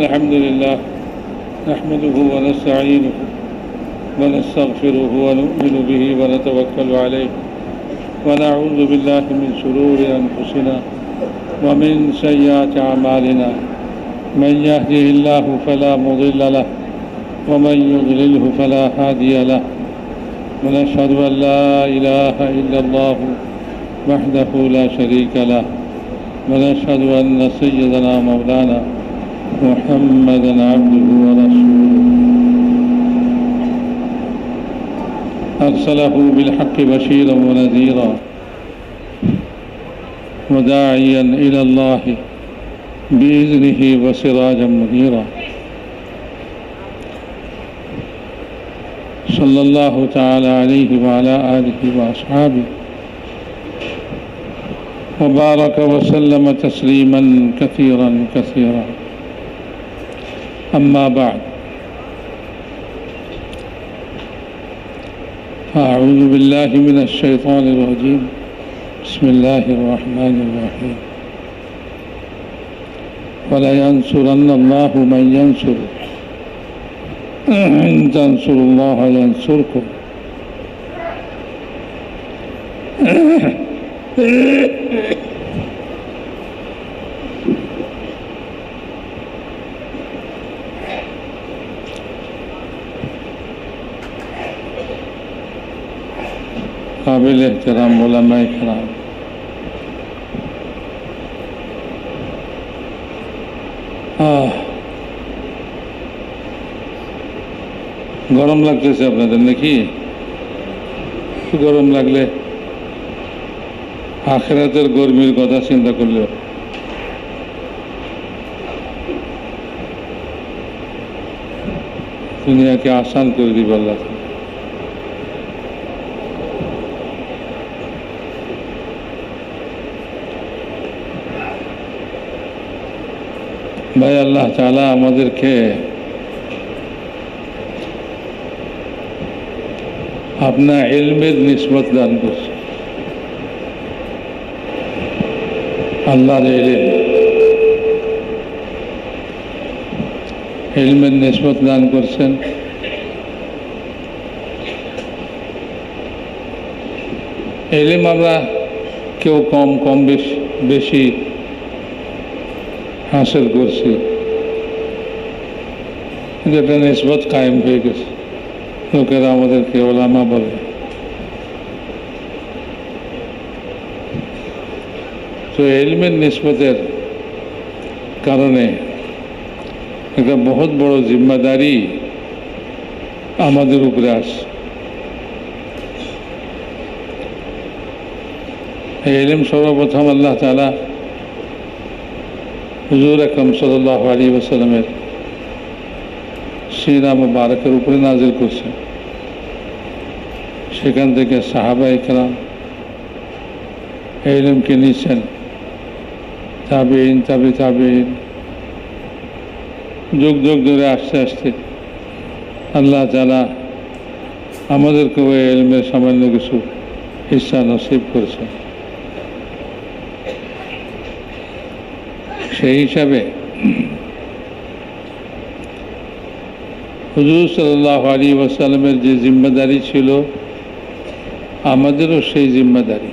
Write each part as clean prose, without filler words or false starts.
الحمد لله نحمده ونستعينه ونستغفره ونؤمن به ونتوكل عليه ونعوذ بالله من شرور أنفسنا ومن سيئات أعمالنا من يهده الله فلا مضل له ومن يضلله فلا هادي له ونشهد أن لا إله إلا الله وحده لا شريك له ونشهد أن سيدنا مولانا محمدا عبده ورسوله أرسله بالحق بشيرا ونذيرا وداعيا إلى الله بإذنه وسراجا منيرا صلى الله تعالى عليه وعلى آله وأصحابه وبارك وسلم تسليما كثيرا كثيرا أما بعد أعوذ بالله من الشيطان الرجيم بسم الله الرحمن الرحيم ولينصرن الله من ينصره إن تنصروا الله ينصركم काबिल एहतराम उलमाए किराम, গরম লাগতেছে আপনাদের নাকি? গরম লাগলে আখিরাতের গরমির কথা চিন্তা করলে দুনিয়াকে আসান করে দিবে আল্লাহ। ভাই, আল্লাহ তাআলা আমাদেরকে अपना इल्मेर निस्बत दान करছে। আল্লাহর ইলমের নিসবত দান করছেন। ইলম আমরা কেউ কম কম বেশি হাসিল করছি, যেটা নিসবত কায়েম হয়ে গেছে। লোকেরা আমাদেরকে ওলামা বলে। তো ইলমের নিসবতের কারণে একটা বহুত বড় জিম্মাদারি আমাদের উপরে আসে। এই ইলম সর্বপ্রথম আল্লাহ তাআলা হুজুর আকরাম সাল্লাল্লাহু আলাইহি ওয়াসাল্লামের সিরা মুবারকের উপরে নাজিল করছে। সেখান থেকে সাহাবায়ে কেরাম এই ইলমকে নিয়েছেন, তাবেঈন তাবে তাবেঈন, যুগ যুগ ধরে আস্তে আস্তে আল্লাহ তাআলা আমাদেরকেও এই ইলমের সামান্য কিছু হিস্সা নসিব করেছেন। সেই হিসাবে হুজুর সাল্লাল্লাহু আলাইহি ওয়াসাল্লামের যে জিম্মাদারি ছিল, আমাদেরও সেই জিম্মাদারি।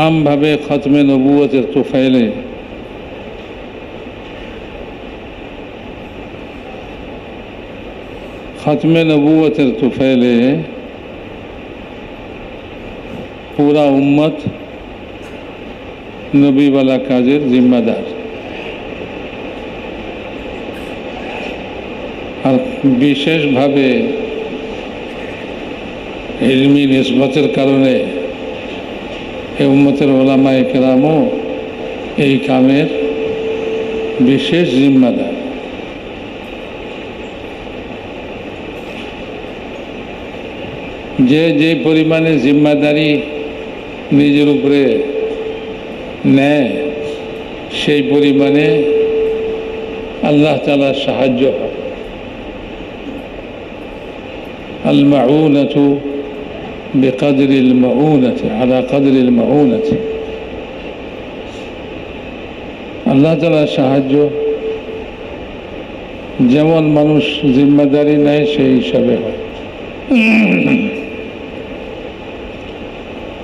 আমভাবে খতমে নবুয়তের তোফাইলে পুরা উম্মত নবীওয়ালা কাজের জিম্মাদার। আর বিশেষভাবে ইলমি নিসবতের কারণে এই উম্মতের ওলামায়ে কেরামও এই কামের বিশেষ জিম্মাদার। যে যে পরিমাণে জিম্মাদারি নিজের উপরে নেয়, সেই পরিমাণে আল্লাহ তাআলার সাহায্য হয়। আল মাউনাতু বিকদরিল মাউনাতি আলা কদরিল মাউনাতি, আল্লাহ তাআলার সাহায্য যেমন মানুষ জিম্মাদারি নেয় সেই হিসাবে হয়।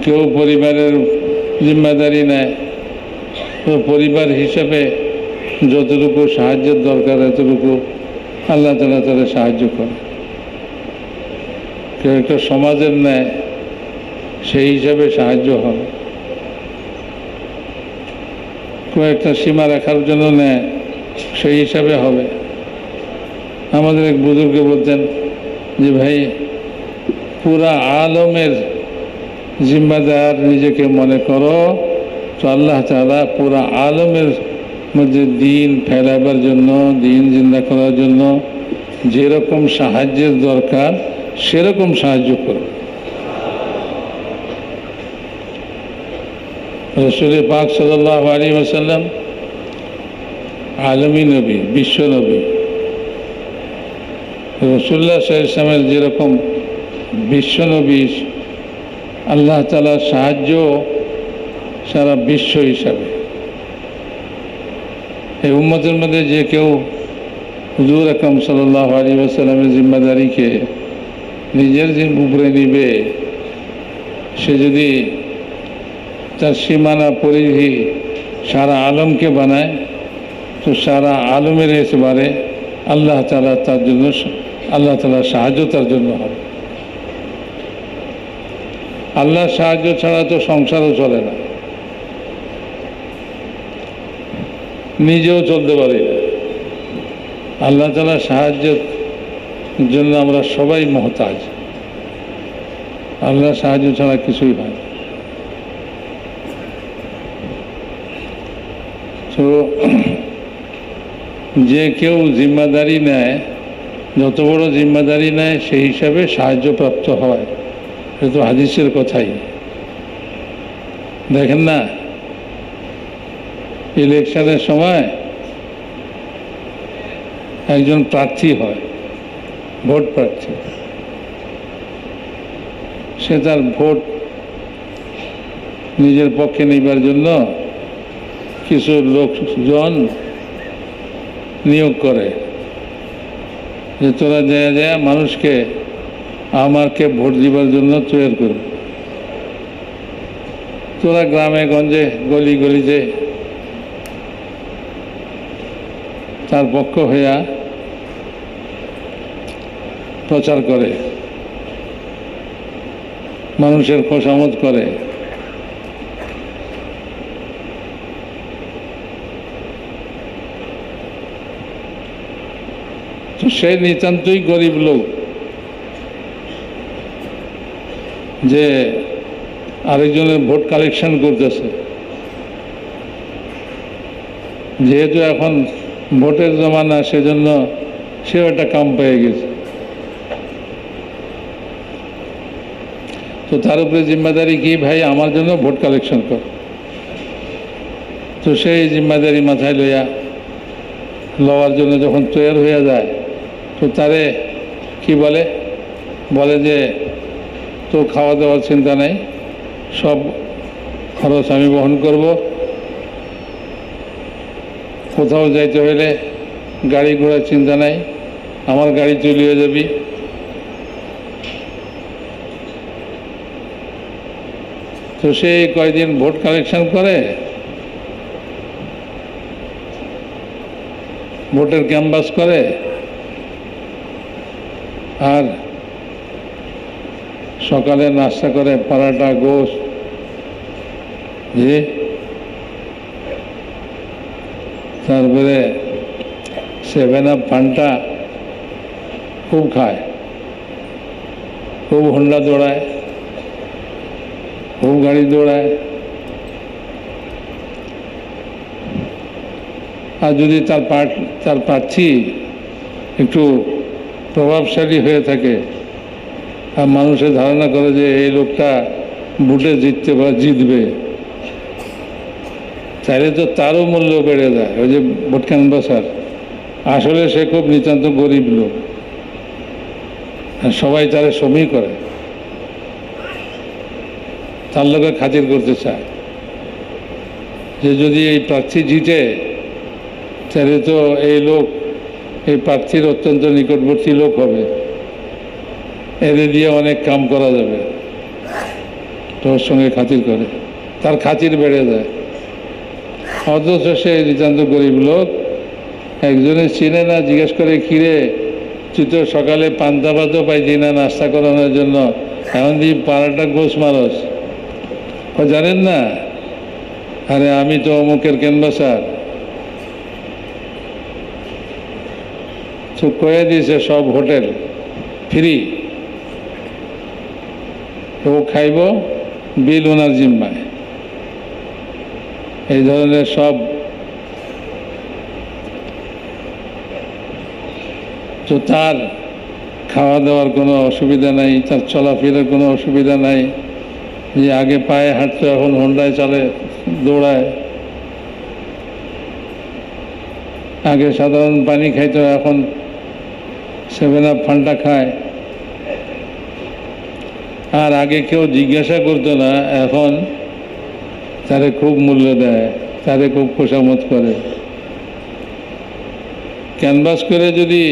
কেউ পরিবারের জিম্মাদারি নেয়, তো পরিবার হিসাবে যতটুকু সাহায্যের দরকার এতটুকু আল্লাহ তাআলা তাদের সাহায্য করে। কেউ একটা সমাজের নেয়, সেই হিসাবে সাহায্য হবে। কেউ একটা সীমা রাখার জন্য নেয়, সেই হিসাবে হবে। আমাদের এক বুজুর্গ বলতেন যে ভাই, পুরা আলমের জিম্মাদার নিজেকে মনে করো, তো আল্লাহ তাআলা পুরা আলমের মধ্যে দিন ফেলাবার জন্য, দিন জিন্দা করার জন্য যেরকম সাহায্যের দরকার সেরকম সাহায্য করো। রাসূল পাক সাল্লাল্লাহু আলাইহি ওয়াসাল্লাম আলমী নবী, বিশ্ব নবী। রাসূলুল্লাহ সাল্লাল্লাহু আলাইহি ওয়াসাল্লামের যেরকম বিশ্ব নবী, আল্লাহ তাআলার সাহায্য সারা বিশ্ব হিসাবে। এই উম্মতের মধ্যে যে কেউ হুজুর আকরাম সাল্লাল্লাহু আলাইহি ওয়াসাল্লামের জিম্মাদারিকে নিজের উপরে নিবে, সে যদি তার সীমানা পরিধি সারা আলমকে বানায়, তো সারা আলমের এসবারে আল্লাহ তাআলা তার জন্য, আল্লাহ তাআলার সাহায্য তার জন্য হবে। আল্লাহর সাহায্য ছাড়া তো সংসারও চলে না, নিজেও চলতে পারি না। আল্লাহ তাআলার সাহায্যের জন্য আমরা সবাই মহতাজ। আল্লাহর সাহায্য ছাড়া কিছুই হয় না। তো যে কেউ জিম্মাদারি নেয়, যত বড় জিম্মাদারি নেয় সেই হিসাবে সাহায্যপ্রাপ্ত হয়। এটা তো হাদিসের কথাই। দেখেন না, ইলেকশনের সময় একজন প্রার্থী হয়, ভোট প্রার্থী। সে তার ভোট নিজের পক্ষে নেবার জন্য কিছু লোকজন নিয়োগ করে যে তোরা যায় যায় মানুষকে আমাকে ভোট দিবার জন্য তৈরি করবে। তোরা গ্রামে গঞ্জে গলি গলিতে তার পক্ষ হইয়া প্রচার করে, মানুষের খোশামদ করে। তো সে নিতান্তই গরিব লোক, যে আরেকজনের ভোট কালেকশন করতেছে। যেহেতু এখন ভোটের জমানা, সেজন্য সেও একটা কাম পেয়ে গেছে। তো তার উপরে জিম্মাদারি কি, ভাই আমার জন্য ভোট কালেকশন কর। তো সেই জিম্মাদারি মাথায় লইয়া লওয়ার জন্য যখন তৈরি হয়ে যায়, তো তারে কি বলে, বলে যে তো খাওয়া দাওয়ার চিন্তা নেই, সব খরচ আমি বহন করব। কোথাও যাইতে হলে গাড়ি ঘোড়ার চিন্তা নাই, আমার গাড়ি চলিয়ে যাবি। তো সে কয়দিন ভোট কালেকশন করে, ভোটের ক্যানভাস করে, আর সকালে নাস্তা করে পরাটা, গোশত, তারপরে 7 আপ, ফান্টা খুব খায়, খুব হোন্ডা দৌড়ায়, খুব গাড়ি দৌড়ায়। আর যদি তার প্রার্থী একটু প্রভাবশালী হয়ে থাকে, আর মানুষের ধারণা করে যে এই লোকটা ভোটে জিতবে, তাহলে তো তারও মূল্য বেড়ে যায়। ওই যে ভোট ক্যানভাসার, আসলে সে খুব নিতান্ত গরিব লোক, সবাই তারা সমী করে, তার লোকে খাতির করতে চায় যে যদি এই প্রার্থী জিতে তাহলে তো এই লোক এই প্রার্থীর অত্যন্ত নিকটবর্তী লোক হবে, এদের দিয়ে অনেক কাম করা যাবে। তোর সঙ্গে খাতির করে, তার খাতির বেড়ে যায়। অথচ সে নিতান্ত গরিব লোক, একজনে চিনে না, জিজ্ঞেস করে কিরে তুই তো সকালে পান্তা ভাতও পাইছি না নাস্তা করানোর জন্য, এখন দিয়ে পাড়াটা গোছ মারস। জানেন না, আরে আমি তো অমুকের ক্যানভাসার। তো কয়ে দিয়েছে সব হোটেল ফ্রি, ও খাইব, বিল ওনার জিম্মায়। এই ধরনের সব। তো তার খাওয়া দাওয়ার কোনো অসুবিধা নাই, তার চলাফেরার কোনো অসুবিধা নাই। যে আগে পায়ে হাঁটতো, এখন হোন্ডায় চলে, দৌড়ায়। আগে সাধারণ পানি খাইতো, এখন 7 আপ ফান্টা খায়। আর আগে কেউ জিজ্ঞাসা করতো না, এখন তারে খুব মূল্য দেয়, তারে খুব খোশামত করে। ক্যানভাস করে যদি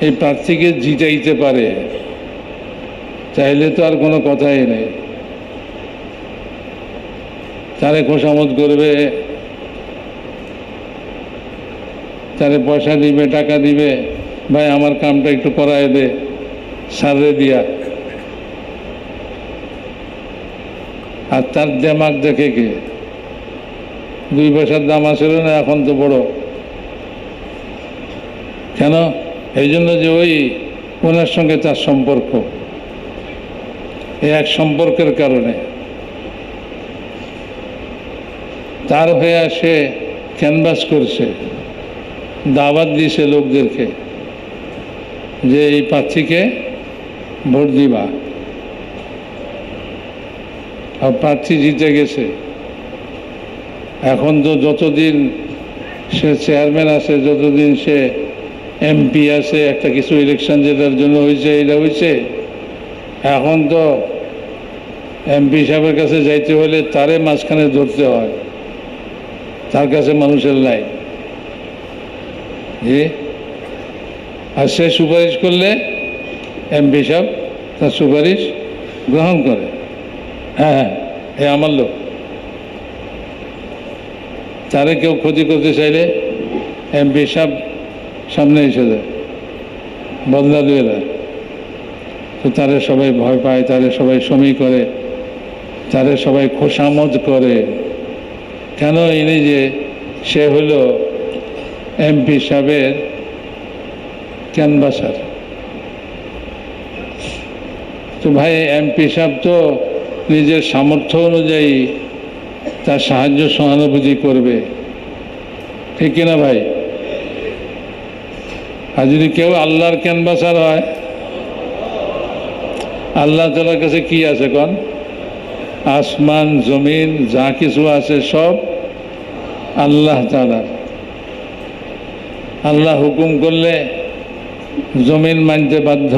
এই প্রার্থীকে জিতাইতে পারে চাইলে তো আর কোনো কথাই নেই। তারে খোশামত করবে, তারে পয়সা দিবে, টাকা দিবে, ভাই আমার কামটা একটু করায় দে সারে দিয়া। আর তার দেমাগ দেখে কে, 2 পয়সার দাম আসলে না, এখন তো বড়। কেন? এই জন্য যে ওই ওনার সঙ্গে তার সম্পর্ক, এই এক সম্পর্কের কারণে তার হয়ে সে ক্যানভাস করছে, দাওয়াত দিয়েছে লোকদেরকে যে এই প্রার্থীকে ভোট দিবা। আর প্রার্থী জিতে গেছে। এখন তো যতদিন সে চেয়ারম্যান আছে, যতদিন সে এমপি আছে, একটা কিছু ইলেকশন যেটার জন্য হয়েছে, এটা হয়েছে, এখন তো এমপি সাহেবের কাছে যাইতে হলে তারে মাঝখানে ধরতে হয়, তার কাছে মানুষের লাইন। জি, আর সে সুপারিশ করলে এমপি সাহেব তার সুপারিশ গ্রহণ করে। হ্যাঁ, এ আমার লোক। তারে কেউ ক্ষতি করতে চাইলে এমপি সাহেব সামনে এসে যায়, বদলা দিয়ে দেয়। তো তারে সবাই ভয় পায়, তারে সবাই সমী করে, তারে সবাই খোশামদ করে। কেন? ইনি যে সে হইল এমপি সাহেবের ক্যানভাসার। তো ভাই এমপি সাহেব তো নিজের সামর্থ্য অনুযায়ী তার সাহায্য সহানুভূতি করবে, ঠিক কিনা ভাই? আর যদি কেউ আল্লাহর ক্যানভাসার হয়, আল্লাহ তাআলার কাছে কি আছে কোন? আসমান জমিন যা কিছু আছে সব আল্লাহ তাআলার। আল্লাহ হুকুম করলে জমিন মানতে বাধ্য,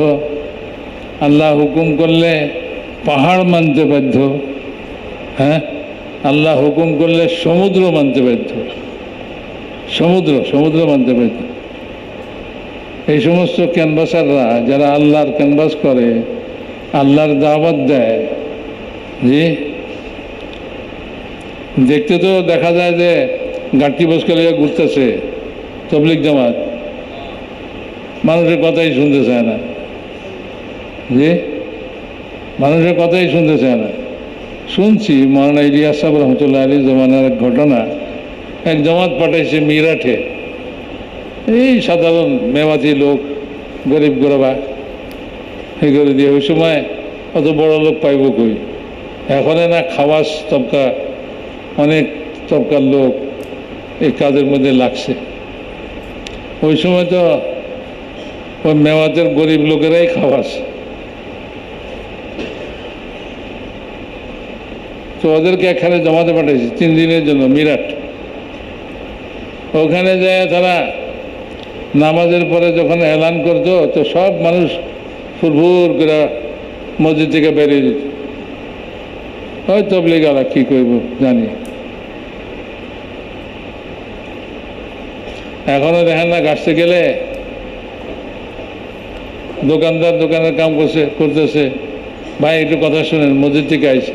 আল্লাহ হুকুম করলে পাহাড় মানতে বাধ্য, হ্যাঁ, আল্লাহ হুকুম করলে সমুদ্র মানতে বাধ্য, সমুদ্র মানতে বাধ্য। এই সমস্ত ক্যানভাসাররা যারা আল্লাহর ক্যানভাস করে, আল্লাহর দাওয়াত দেয়, জি, দেখতে তো দেখা যায় যে গাড়ি বসকালে ঘুরতেছে তবলিগ জামাত, মানুষের কথাই শুনতে চায় না। জি, মানুষের কথাই শুনতে চায় না। শুনছি মৌলানা ইলিয়াস সাহেব রহমতুল্লাহ আলী জমানার এক ঘটনা, এক জামাত পাঠাইছে মিরাটে, এই সাধারণ মেওয়াতি লোক, গরিব গোরবা, এই করে দিয়ে। ওই সময় অত বড় লোক পাইব কই, এখন না খাওয়াস তবকা, অনেক তবকার লোক এই কাজের মধ্যে লাগছে। ওই সময় তো ওই মেওয়াতের গরিব লোকেরাই খাওয়াস। তো ওদেরকে এখানে জমাতে পাঠাইছি 3 দিনের জন্য মিরাট। ওখানে যায় তারা নামাজের পরে যখন এলান করতো, তো সব মানুষ ফুরফুর করে মসজিদ থেকে বেরিয়ে যেত। ওই তবলিগালা কি করব জানি। এখনো দেখেন না গাছতে গেলে দোকানদার দোকানের কাম করতেছে, ভাই একটু কথা শুনেন, মসজিদ থেকে আইছে,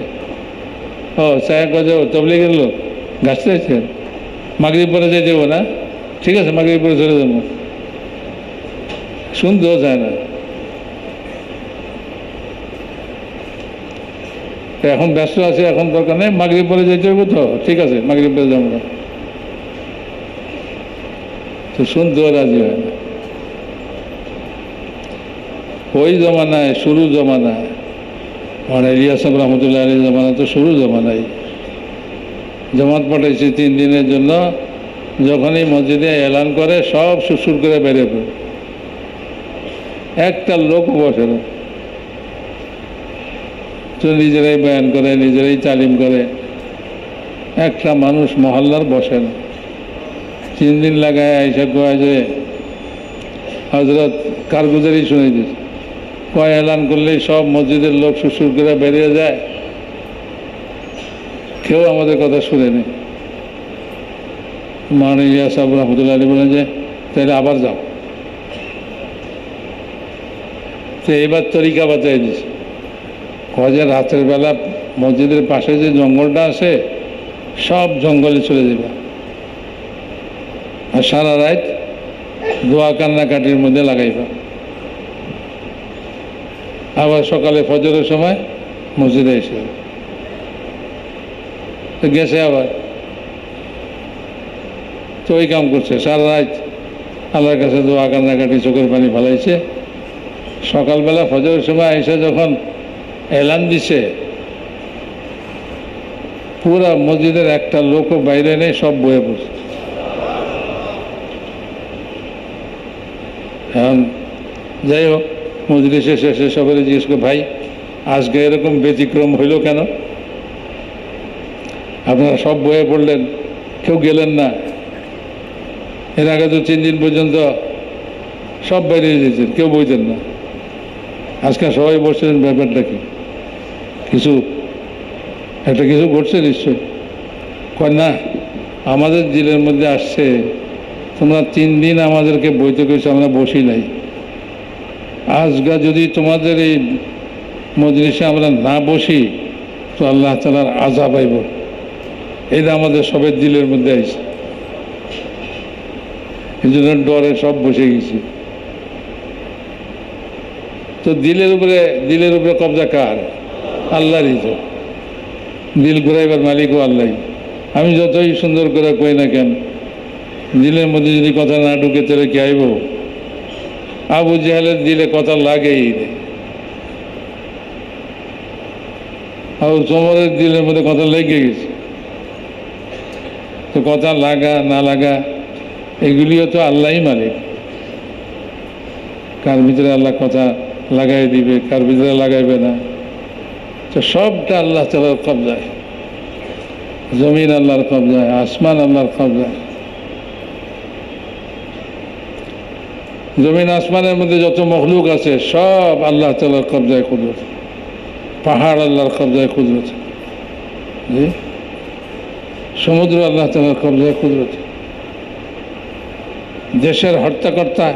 ও চায় কাজে তবলিগের লোক গাছতে আছেন, মাগরিব পরে যাই দেবো না, ঠিক আছে মাগরিব পরে চলে যাবো, শুনতেও চায় না। এখন ব্যস্ত আছে, এখন দরকার নেই, মাগরিব পরে যেতে হবে তো, ঠিক আছে মাগরিব পরে যাবো না, তো শুনতেও রাজি হয় না। ওই জমানায়, শুরু জমানায়, মানে ইলিয়াস সাহেব রহমতুল্লাহ আলী জমানা তো শুরু জমানায় জামাত পাঠাইছে 3 দিনের জন্য, যখনই মসজিদে এলান করে সব সুসুর করে বেরিয়ে পড়ে, একটা লোক বসে না, তো নিজেরাই বয়ান করে, নিজেরাই তালিম করে, একটা মানুষ মহল্লার বসে না। 3 দিন লাগায় আইসা কয় যে হজরত কারগুজারি শুনে দিচ্ছে, কয় এলান করলেই সব মসজিদের লোক সুসুর করে বেরিয়ে যায়, কেউ আমাদের কথা শুনেনি। মানে ইলিয়াস সাহেব রহমতুল্লাহ আলী বলেন যে তাহলে আবার যাও, তো এইবার তরিকা বাঁচাই দিছে, কয় যে রাতের বেলা মসজিদের পাশে যে জঙ্গলটা আছে সব জঙ্গলে চলে যাবে, আর সারা রাত দোয়া কান্নাকাটির মধ্যে লাগাইবা, আবার সকালে ফজরের সময় মসজিদে এসে গেছে, আবার তো ওই কাম করছে, সারা রাত আল্লাহর কাছে দোয়া কান্নাকাটি চোখের পানি ফেলাইছে। সকালবেলা ফজরের সময় এসে যখন এলান দিছে, পুরা মসজিদের একটা লোকও বাইরে নেই, সব বয়ে পড়ছে। এখন যাই হোক, মজলিসে শেষে সবাই জিজ্ঞেস করে, ভাই আজকে এরকম ব্যতিক্রম হইল কেন? আপনারা সব বয়ে পড়লেন, কেউ গেলেন না, এর আগে তো 3 দিন পর্যন্ত সব বাইরে যেতেন, কেউ বইতেন না, আজকে সবাই বসছেন, ব্যাপারটা কি? কিছু ঘটছে নিশ্চয়? কয় না, আমাদের দিলের মধ্যে আসছে, তোমরা 3 দিন আমাদেরকে বইতে করেছো, আমরা বসি নাই, আজকে যদি তোমাদের এই মজলিসে আমরা না বসি তো আল্লাহ তাআলার আযাব আইব, এটা আমাদের সবের দিলের মধ্যে আইছে, এই জন্য ডরে সব বসে গেছি। তো দিলের উপরে কবজা কার? আল্লাহরই। তো দিল ঘুরাইবার মালিকও আল্লাহ। আমি যতই সুন্দর করে কই না কেন, দিলের মধ্যে যদি কথা না ঢুকে তাহলে কি আইব? আবু জাহেলের দিলে কথা লাগেই, আর ওমরের দিলের মধ্যে কথা লেগে গেছে। তো কথা লাগা না লাগা এগুলিও তো আল্লাহই মালিক, কার ভিতরে আল্লাহ কথা লাগাই দিবে, কার ভিতরে লাগাইবে না, তো সবটা আল্লাহ তাআলার কবজায়। জমিন আল্লাহর কবজায়, আসমান আল্লাহর কবজায়। জমিন আসমানের মধ্যে যত মখলুক আছে সব আল্লাহ তাআলার কবজায় কুদরত। পাহাড় আল্লাহর কবজায় কুদরত, সমুদ্র আল্লাহ তাআলার কবজায় কুদরত। দেশের হর্তাকর্তা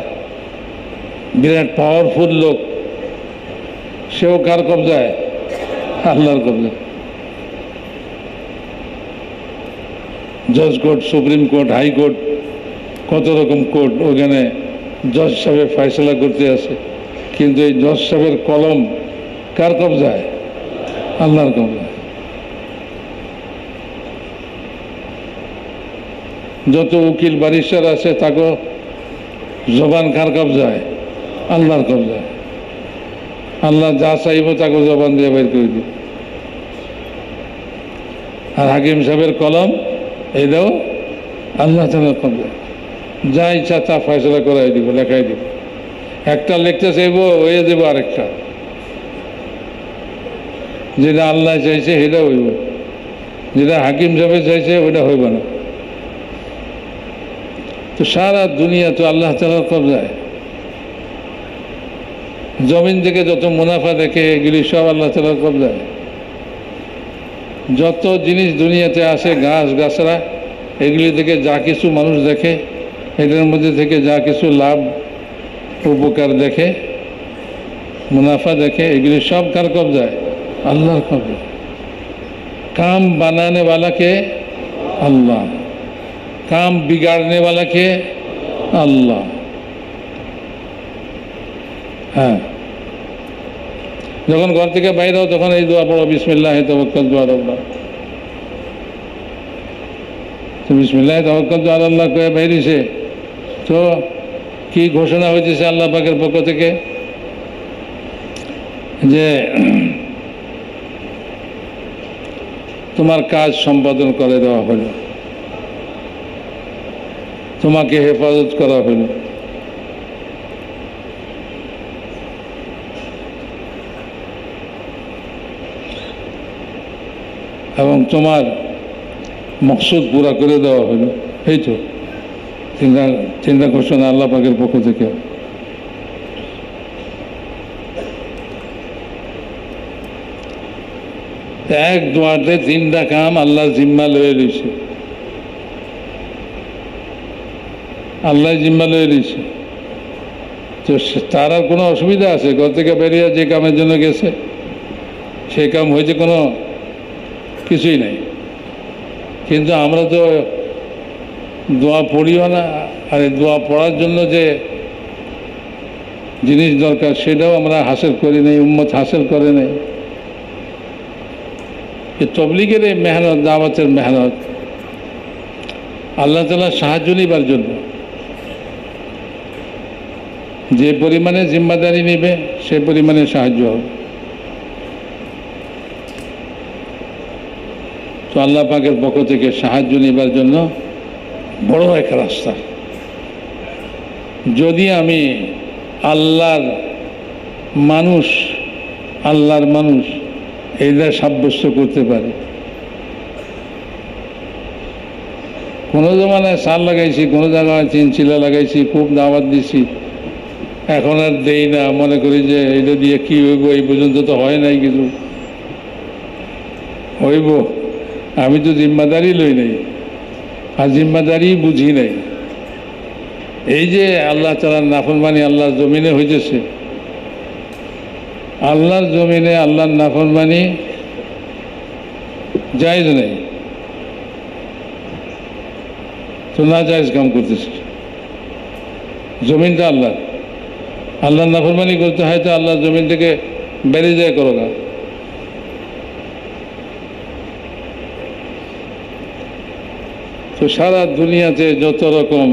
বিরাট পাওয়ারফুল লোক, সেও কার কবজায়? আল্লাহর কবজায়। জজ কোর্ট, সুপ্রিম কোর্ট, হাইকোর্ট, কত রকম কোর্ট, ওখানে জজ সাহেব ফয়সলা করতে আছে, কিন্তু এই জজ সাহেবের কলম কার কবজায়? আল্লাহর কবজায়। যত উকিল বারিস্টার আছে তাকে জবান কার কবজায়? আল্লাহর কবজায়। আল্লাহ যা চাইব তাকে জবান দিয়ে বের করে দিবে। আর হাকিম সাহেবের কলম, এটাও আল্লাহ তাআলার কবজায়। যা ইচ্ছা তা ফয়সলা করাই দিব, লেখাই দিব। একটা লিখতে চাইব, হয়ে দেব আরেকটা। যেটা আল্লাহ চাইছে সেটা হইব, যেটা হাকিম সাহেব চাইছে ওইটা হইব না। তো সারা দুনিয়া তো আল্লাহ তাআলার কবজায়। জমিন থেকে যত মুনাফা দেখে এগুলি সব আল্লাহ তাআলার কবজায়। যত জিনিস দুনিয়াতে আছে, গাছ গাছরা, এগুলি থেকে যা কিছু মানুষ দেখে এটার মধ্যে থেকে যা কিছু লাভ উপকার দেখে, মুনাফা দেখে, এগুলি সব কার কবজায়? আল্লাহর কবজায়। काम बनाने वाला के अल्लाह, काम बिगाड़ने वाला के अल्लाह। হ্যাঁ, যখন ঘর থেকে বাইরে হও তখন এই দোয়া পড়ো, বিসমিল্লাহি তাওয়াক্কালতু আলাল্লাহ। তো বিসমিল্লাহি তাওয়াক্কালতু আলাল্লাহ কয়ে বাইরেছে, তো কি ঘোষণা হয়েছে আল্লাহ পাকের পক্ষ থেকে? যে তোমার কাজ সম্পাদন করে দেওয়া হলো, তোমাকে হেফাজত করা হলো। এবং তোমার মকসুদ পুরা করে দেওয়া হলো। এই তো তিনটা ঘোষণা আল্লাহ পাকের পক্ষ থেকে। এক দোয়াতে তিনটা কাম আল্লাহ জিম্মা লয়ে লইছে, আল্লাহ জিম্মা লয়ে লইছে। তো তার আর কোনো অসুবিধা আছে? ঘর থেকে বেরিয়ে যে কামের জন্য গেছে সেই কাম হয়েছে, কোনো কিছুই নাই। কিন্তু আমরা তো দোয়া পড়িও না, আর এই দোয়া পড়ার জন্য যে জিনিস দরকার সেটাও আমরা হাসিল করি নাই, উম্মত হাসিল করে নাই। তবলিগের এই মেহনত, দাওয়াতের মেহনত আল্লাহ তাআলার সাহায্য নিবার জন্য। যে পরিমাণে জিম্মাদারি নেবে সে পরিমাণে সাহায্য হবে। তো আল্লাহ পাকের পক্ষ থেকে সাহায্য নেবার জন্য বড় এক রাস্তা। যদি আমি আল্লাহর মানুষ এইটা সাব্যস্ত করতে পারি। কোনো জমানায় সার লাগাইছি, কোনো জায়গায় চিনচিলা লাগাইছি, খুব দাওয়াত দিছি, এখন আর দেই না, মনে করি যে এটা দিয়ে কি হইব, এই পর্যন্ত তো হয় নাই, কিছু হইব। আমি তো জিম্মাদারি লই নাই, আর জিম্মাদারি বুঝি নাই। এই যে আল্লাহ তাআলার নাফরমানি আল্লাহর জমিনে হইতেছে, আল্লাহর জমিনে আল্লাহর নাফরমানি জায়েজ নেই, তো না জায়েজ কাম করতেছে। জমিনটা আল্লাহর নাফরমানি করতে হয়, তো আল্লাহর জমিন থেকে বেরিয়ে যায় করো গা। তো সারা দুনিয়াতে যত রকম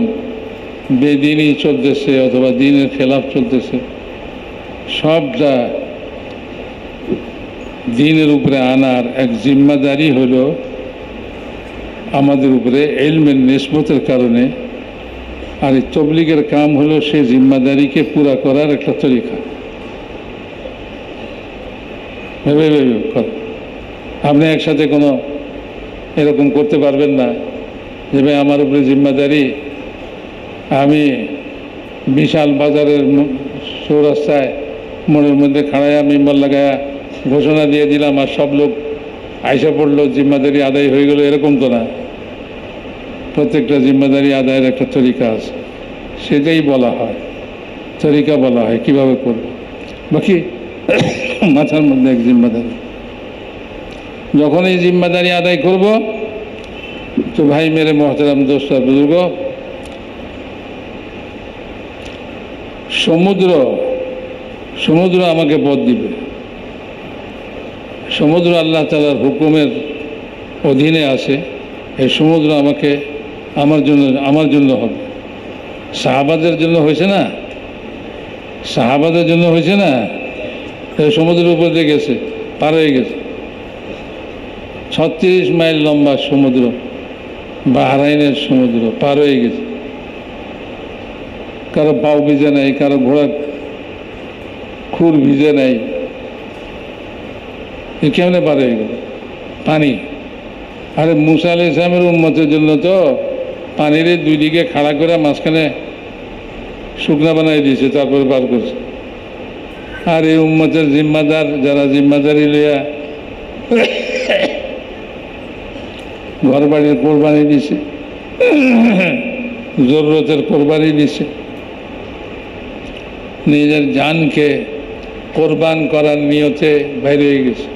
বেদিনই চলতেছে অথবা দিনের খেলাফ চলতেছে, সবটা দিনের উপরে আনার এক জিম্মাদারি হলো আমাদের উপরে ইলমের নিসবতের কারণে। আর এই তবলিগের কাম হলো সেই জিম্মাদারিকে পুরা করার একটা তরিকা। আপনি একসাথে কোনো এরকম করতে পারবেন না যে ভাই আমার উপরে জিম্মাদারি, আমি বিশাল বাজারের চৌরাস্তায় মোড়ের মধ্যে খাড়াইয়া মিম্বর লাগায়া ঘোষণা দিয়ে দিলাম আর সব লোক আইসা পড়লো, জিম্মাদারি আদায় হয়ে গেল, এরকম তো না। প্রত্যেকটা জিম্মাদারি আদায়ের একটা তরিকা আছে, সেটাই বলা হয়, তরিকা বলা হয় কীভাবে করব। বাকি মাথার মধ্যে এক জিম্মাদারি, যখন এই জিম্মাদারি আদায় করব, তো ভাই মেরে মোহতারাম দোস্ত বুজুর্গ, সমুদ্র আমাকে পথ দিবে। সমুদ্র আল্লাহ তাআলার হুকুমের অধীনে আছে। এই সমুদ্র আমার জন্য হবে। সাহাবাদের জন্য হয়েছে না, সাহাবাদের জন্য হয়েছে না। এই সমুদ্রের উপর দিয়ে গেছে, পার হয়ে গেছে। 36 মাইল লম্বা সমুদ্র, বাহরাইনের সমুদ্র পার হয়ে গেছে। কারো পাও ভিজে নাই, কারো ঘোড়ার খুর ভিজে নাই। এ কেমনে পার হয়ে গেল? পানি। আরে মুসা আলাইহিস সালামের উম্মতের জন্য তো পানির দুই দিকে খাড়া করে মাঝখানে শুকনা বানাই দিয়েছে, তারপরে পার করছে। আর এই উম্মতের জিম্মাদার যারা জিম্মাদারি লইয়া ঘর বাড়ির কোরবানি দিছে, জরুরতের কোরবানি দিছে, নিজের জানকে কোরবান করার নিয়তে বাইরে হয়ে গেছে,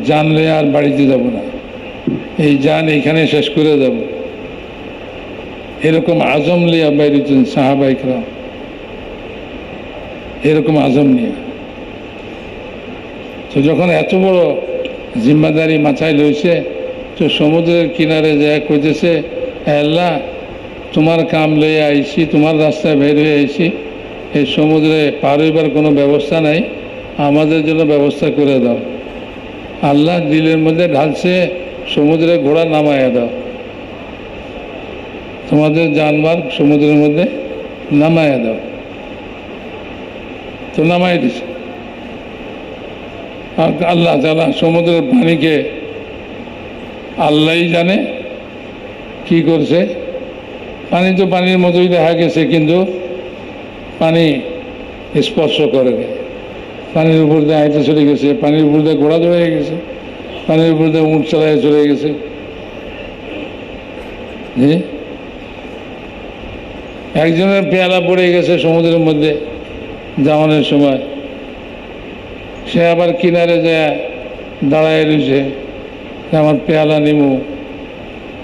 জানলে আর বাড়িতে যাব না, এই জান এখানে শেষ করে যাব, এরকম আজম লিয়া বাইরেছেন সাহাবাইকরাম, এরকম আজম নিয়ে। তো যখন এত বড় জিম্মাদারি মাথায় লইছে, তো সমুদ্রের কিনারে যায় কইতেছে, আল্লাহ তোমার কাম লইয়া আইছি, তোমার রাস্তায় বের হয়ে আইছি, এই সমুদ্রে পার হইবার কোনো ব্যবস্থা নাই, আমাদের জন্য ব্যবস্থা করে দাও। আল্লাহ দিলের মধ্যে ঢালছে, সমুদ্রে ঘোড়া নামাইয়া দাও, তোমাদের জানবার সমুদ্রের মধ্যে নামাইয়া দাও। তো নামাই দিছে। আল্লাহ তাআলা সমুদ্রের পানিকে আল্লাহই জানে কি করছে, পানি তো পানির মতোই দেখা গেছে, কিন্তু পানি স্পর্শ করে নেই, পানির উপর দিয়ে হাইটে চলে গেছে, পানির উপর দিয়ে ঘোড়া দৌড়ে গেছে, পানির উপর দিয়ে উঁট চালায় চলে গেছে। জি, একজনের পেয়ালা পড়ে গেছে সমুদ্রের মধ্যে জামানের সময়, সে আবার কিনারে যায় দাঁড়ায় রয়েছে, আমার পেয়ালা নিমু।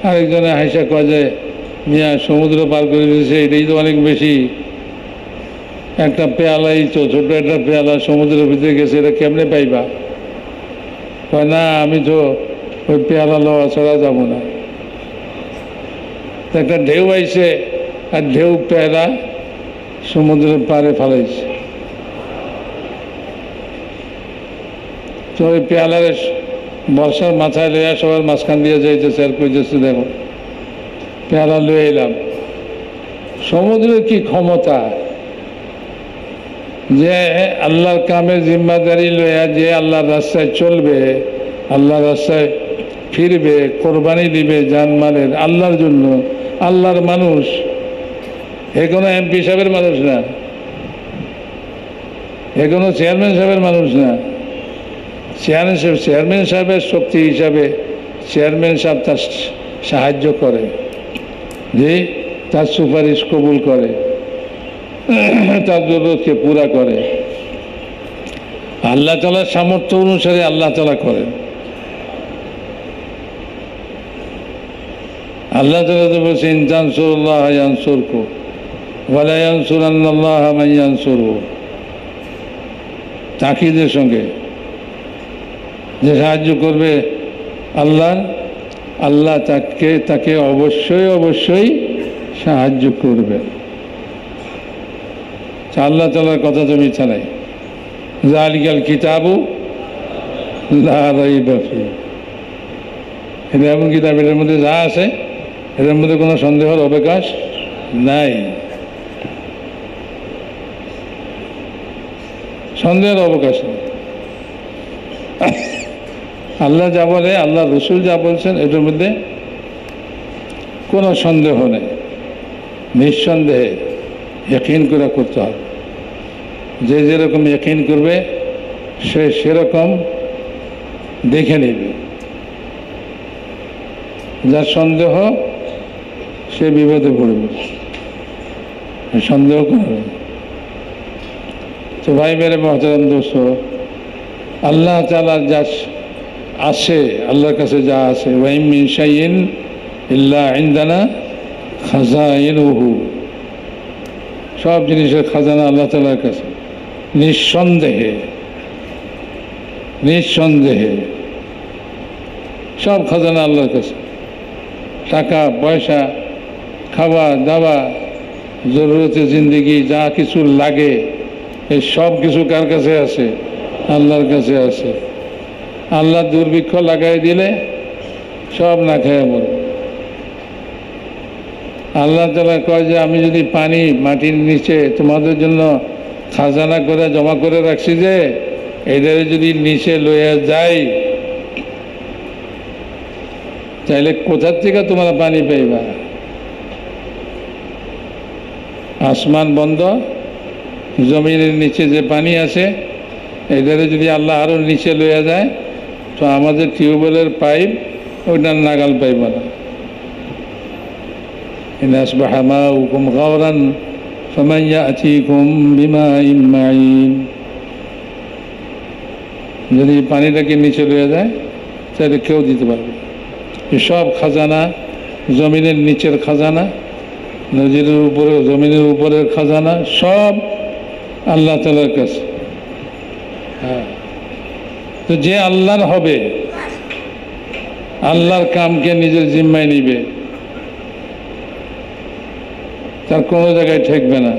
আরেকজনে হাইসা কয় যে মিয়া সমুদ্র পার করে দিয়েছে, এটাই তো অনেক বেশি, একটা পেয়ালাই তো, ছোট একটা পেয়ালা সমুদ্রের ভিতরে গেছে, এটা কেমনে পাইবা? কয় না, আমি তো ওই পেয়ালা লওয়া ছাড়া যাব না। একটা ঢেউ আইছে, আর ঢেউ পেয়ালা সমুদ্রের পাড়ে ফালাইছে। তো ওই পেয়ালার বর্ষার মাথায় লইয়া সবার মাঝখান দিয়ে যাইতেছে, আর কইতেছে দেখো পেয়ালা লয়ে এলাম। সমুদ্রের কি ক্ষমতা, যে আল্লাহর কামের জিম্মাদারি লইয়া যে আল্লাহর রাস্তায় চলবে, আল্লাহর রাস্তায় ফিরবে, কোরবানি দিবে জানমালের আল্লাহর জন্য, আল্লাহর মানুষ, এ কোনো এমপি সাহেবের মানুষ না, এ কোনো চেয়ারম্যান সাহেবের মানুষ না। চেয়ারম্যান সাহেবের শক্তি হিসাবে চেয়ারম্যান সাহেব তার সাহায্য করে, যে তার সুপারিশ কবুল করে, তার জরুরতকে পুরা করে। আল্লাহ তাআলার সামর্থ্য অনুসারে আল্লাহ তাআলা করেন। আল্লাহ তাআলা তো বলছেন, ইন তানসুরুল্লাহ ইয়ানসুরকুম ওয়া লা ইয়ানসুরান্নাল্লাহা মান ইয়ানসুরহু, তাকিদের সঙ্গে, যে সাহায্য করবে আল্লাহ, আল্লাহ তাকে অবশ্যই অবশ্যই সাহায্য করবে। আল্লাহ তাআলার কথা তো মিথ্যা নাই। যালিকাল কিতাবু লা রাইবা ফীহি, এটা এমন কিতাব, এটার মধ্যে যা আছে এটার মধ্যে কোনো সন্দেহের অবকাশ নাই, সন্দেহের অবকাশ নেই। আল্লাহ যা বলে, আল্লাহ রসুল যা বলছেন, এটার মধ্যে কোনো সন্দেহ নেই, নিঃসন্দেহে ইয়াকিন করে করতে হবে। যে যেরকম ইয়াকিন করবে সে সেরকম দেখে নেবে, যার সন্দেহ সে বিপদে পড়বে, সন্দেহ করবে। তো ভাই মেরে মহতারাম দোস্ত, আল্লাহ তাআলার যা আছে, আল্লাহর কাছে যা আছে, ওয়া ইন মিন শাইইন ইল্লা ইনদানা খাযাইনুহু, সব জিনিসের খাজানা আল্লাহ তাআলার কাছে। নিঃসন্দেহে, নিঃসন্দেহে সব খাজানা আল্লাহর কাছে। টাকা পয়সা, খাওয়া দাওয়া, জরুরতে জিন্দিগি যা কিছু লাগে, এই সব কিছু কার কাছে আছে? আল্লাহর কাছে আছে। আল্লাহ দুর্ভিক্ষ লাগাই দিলে সব না খেয়ে মরবে। আল্লাহ তাআলা কয় যে আমি যদি পানি মাটির নিচে তোমাদের জন্য খাজানা করে জমা করে রাখছি, যে এদের যদি নিচে লইয়া যাই, তাইলে কোথার থেকে তোমরা পানি পাইবা? আসমান বন্ধ, জমিনের নিচে যে পানি আছে, এদের যদি আল্লাহ আরও নিচে লইয়া যায়, তো আমাদের টিউবওয়েলের পাইপ ওইটার নাগাল পাইব না। ইন আসবাহা মাউকুম গাওরান ফামান ইয়াতিকুম বিমাইন মাইন। যদি পানিটাকে নিচে লয়ে যায় তাহলে কেউ দিতে পারবে। সব খাজানা, জমিনের নিচের খাজানা, নদীর উপরে, জমিনের উপরের খাজানা, সব আল্লাহ তাআলার কাছে। হ্যাঁ, তো যে আল্লাহর হবে, আল্লাহর কামকে নিজের জিম্মায় নিবে, তার কোনো জায়গায় ঠেকবে না,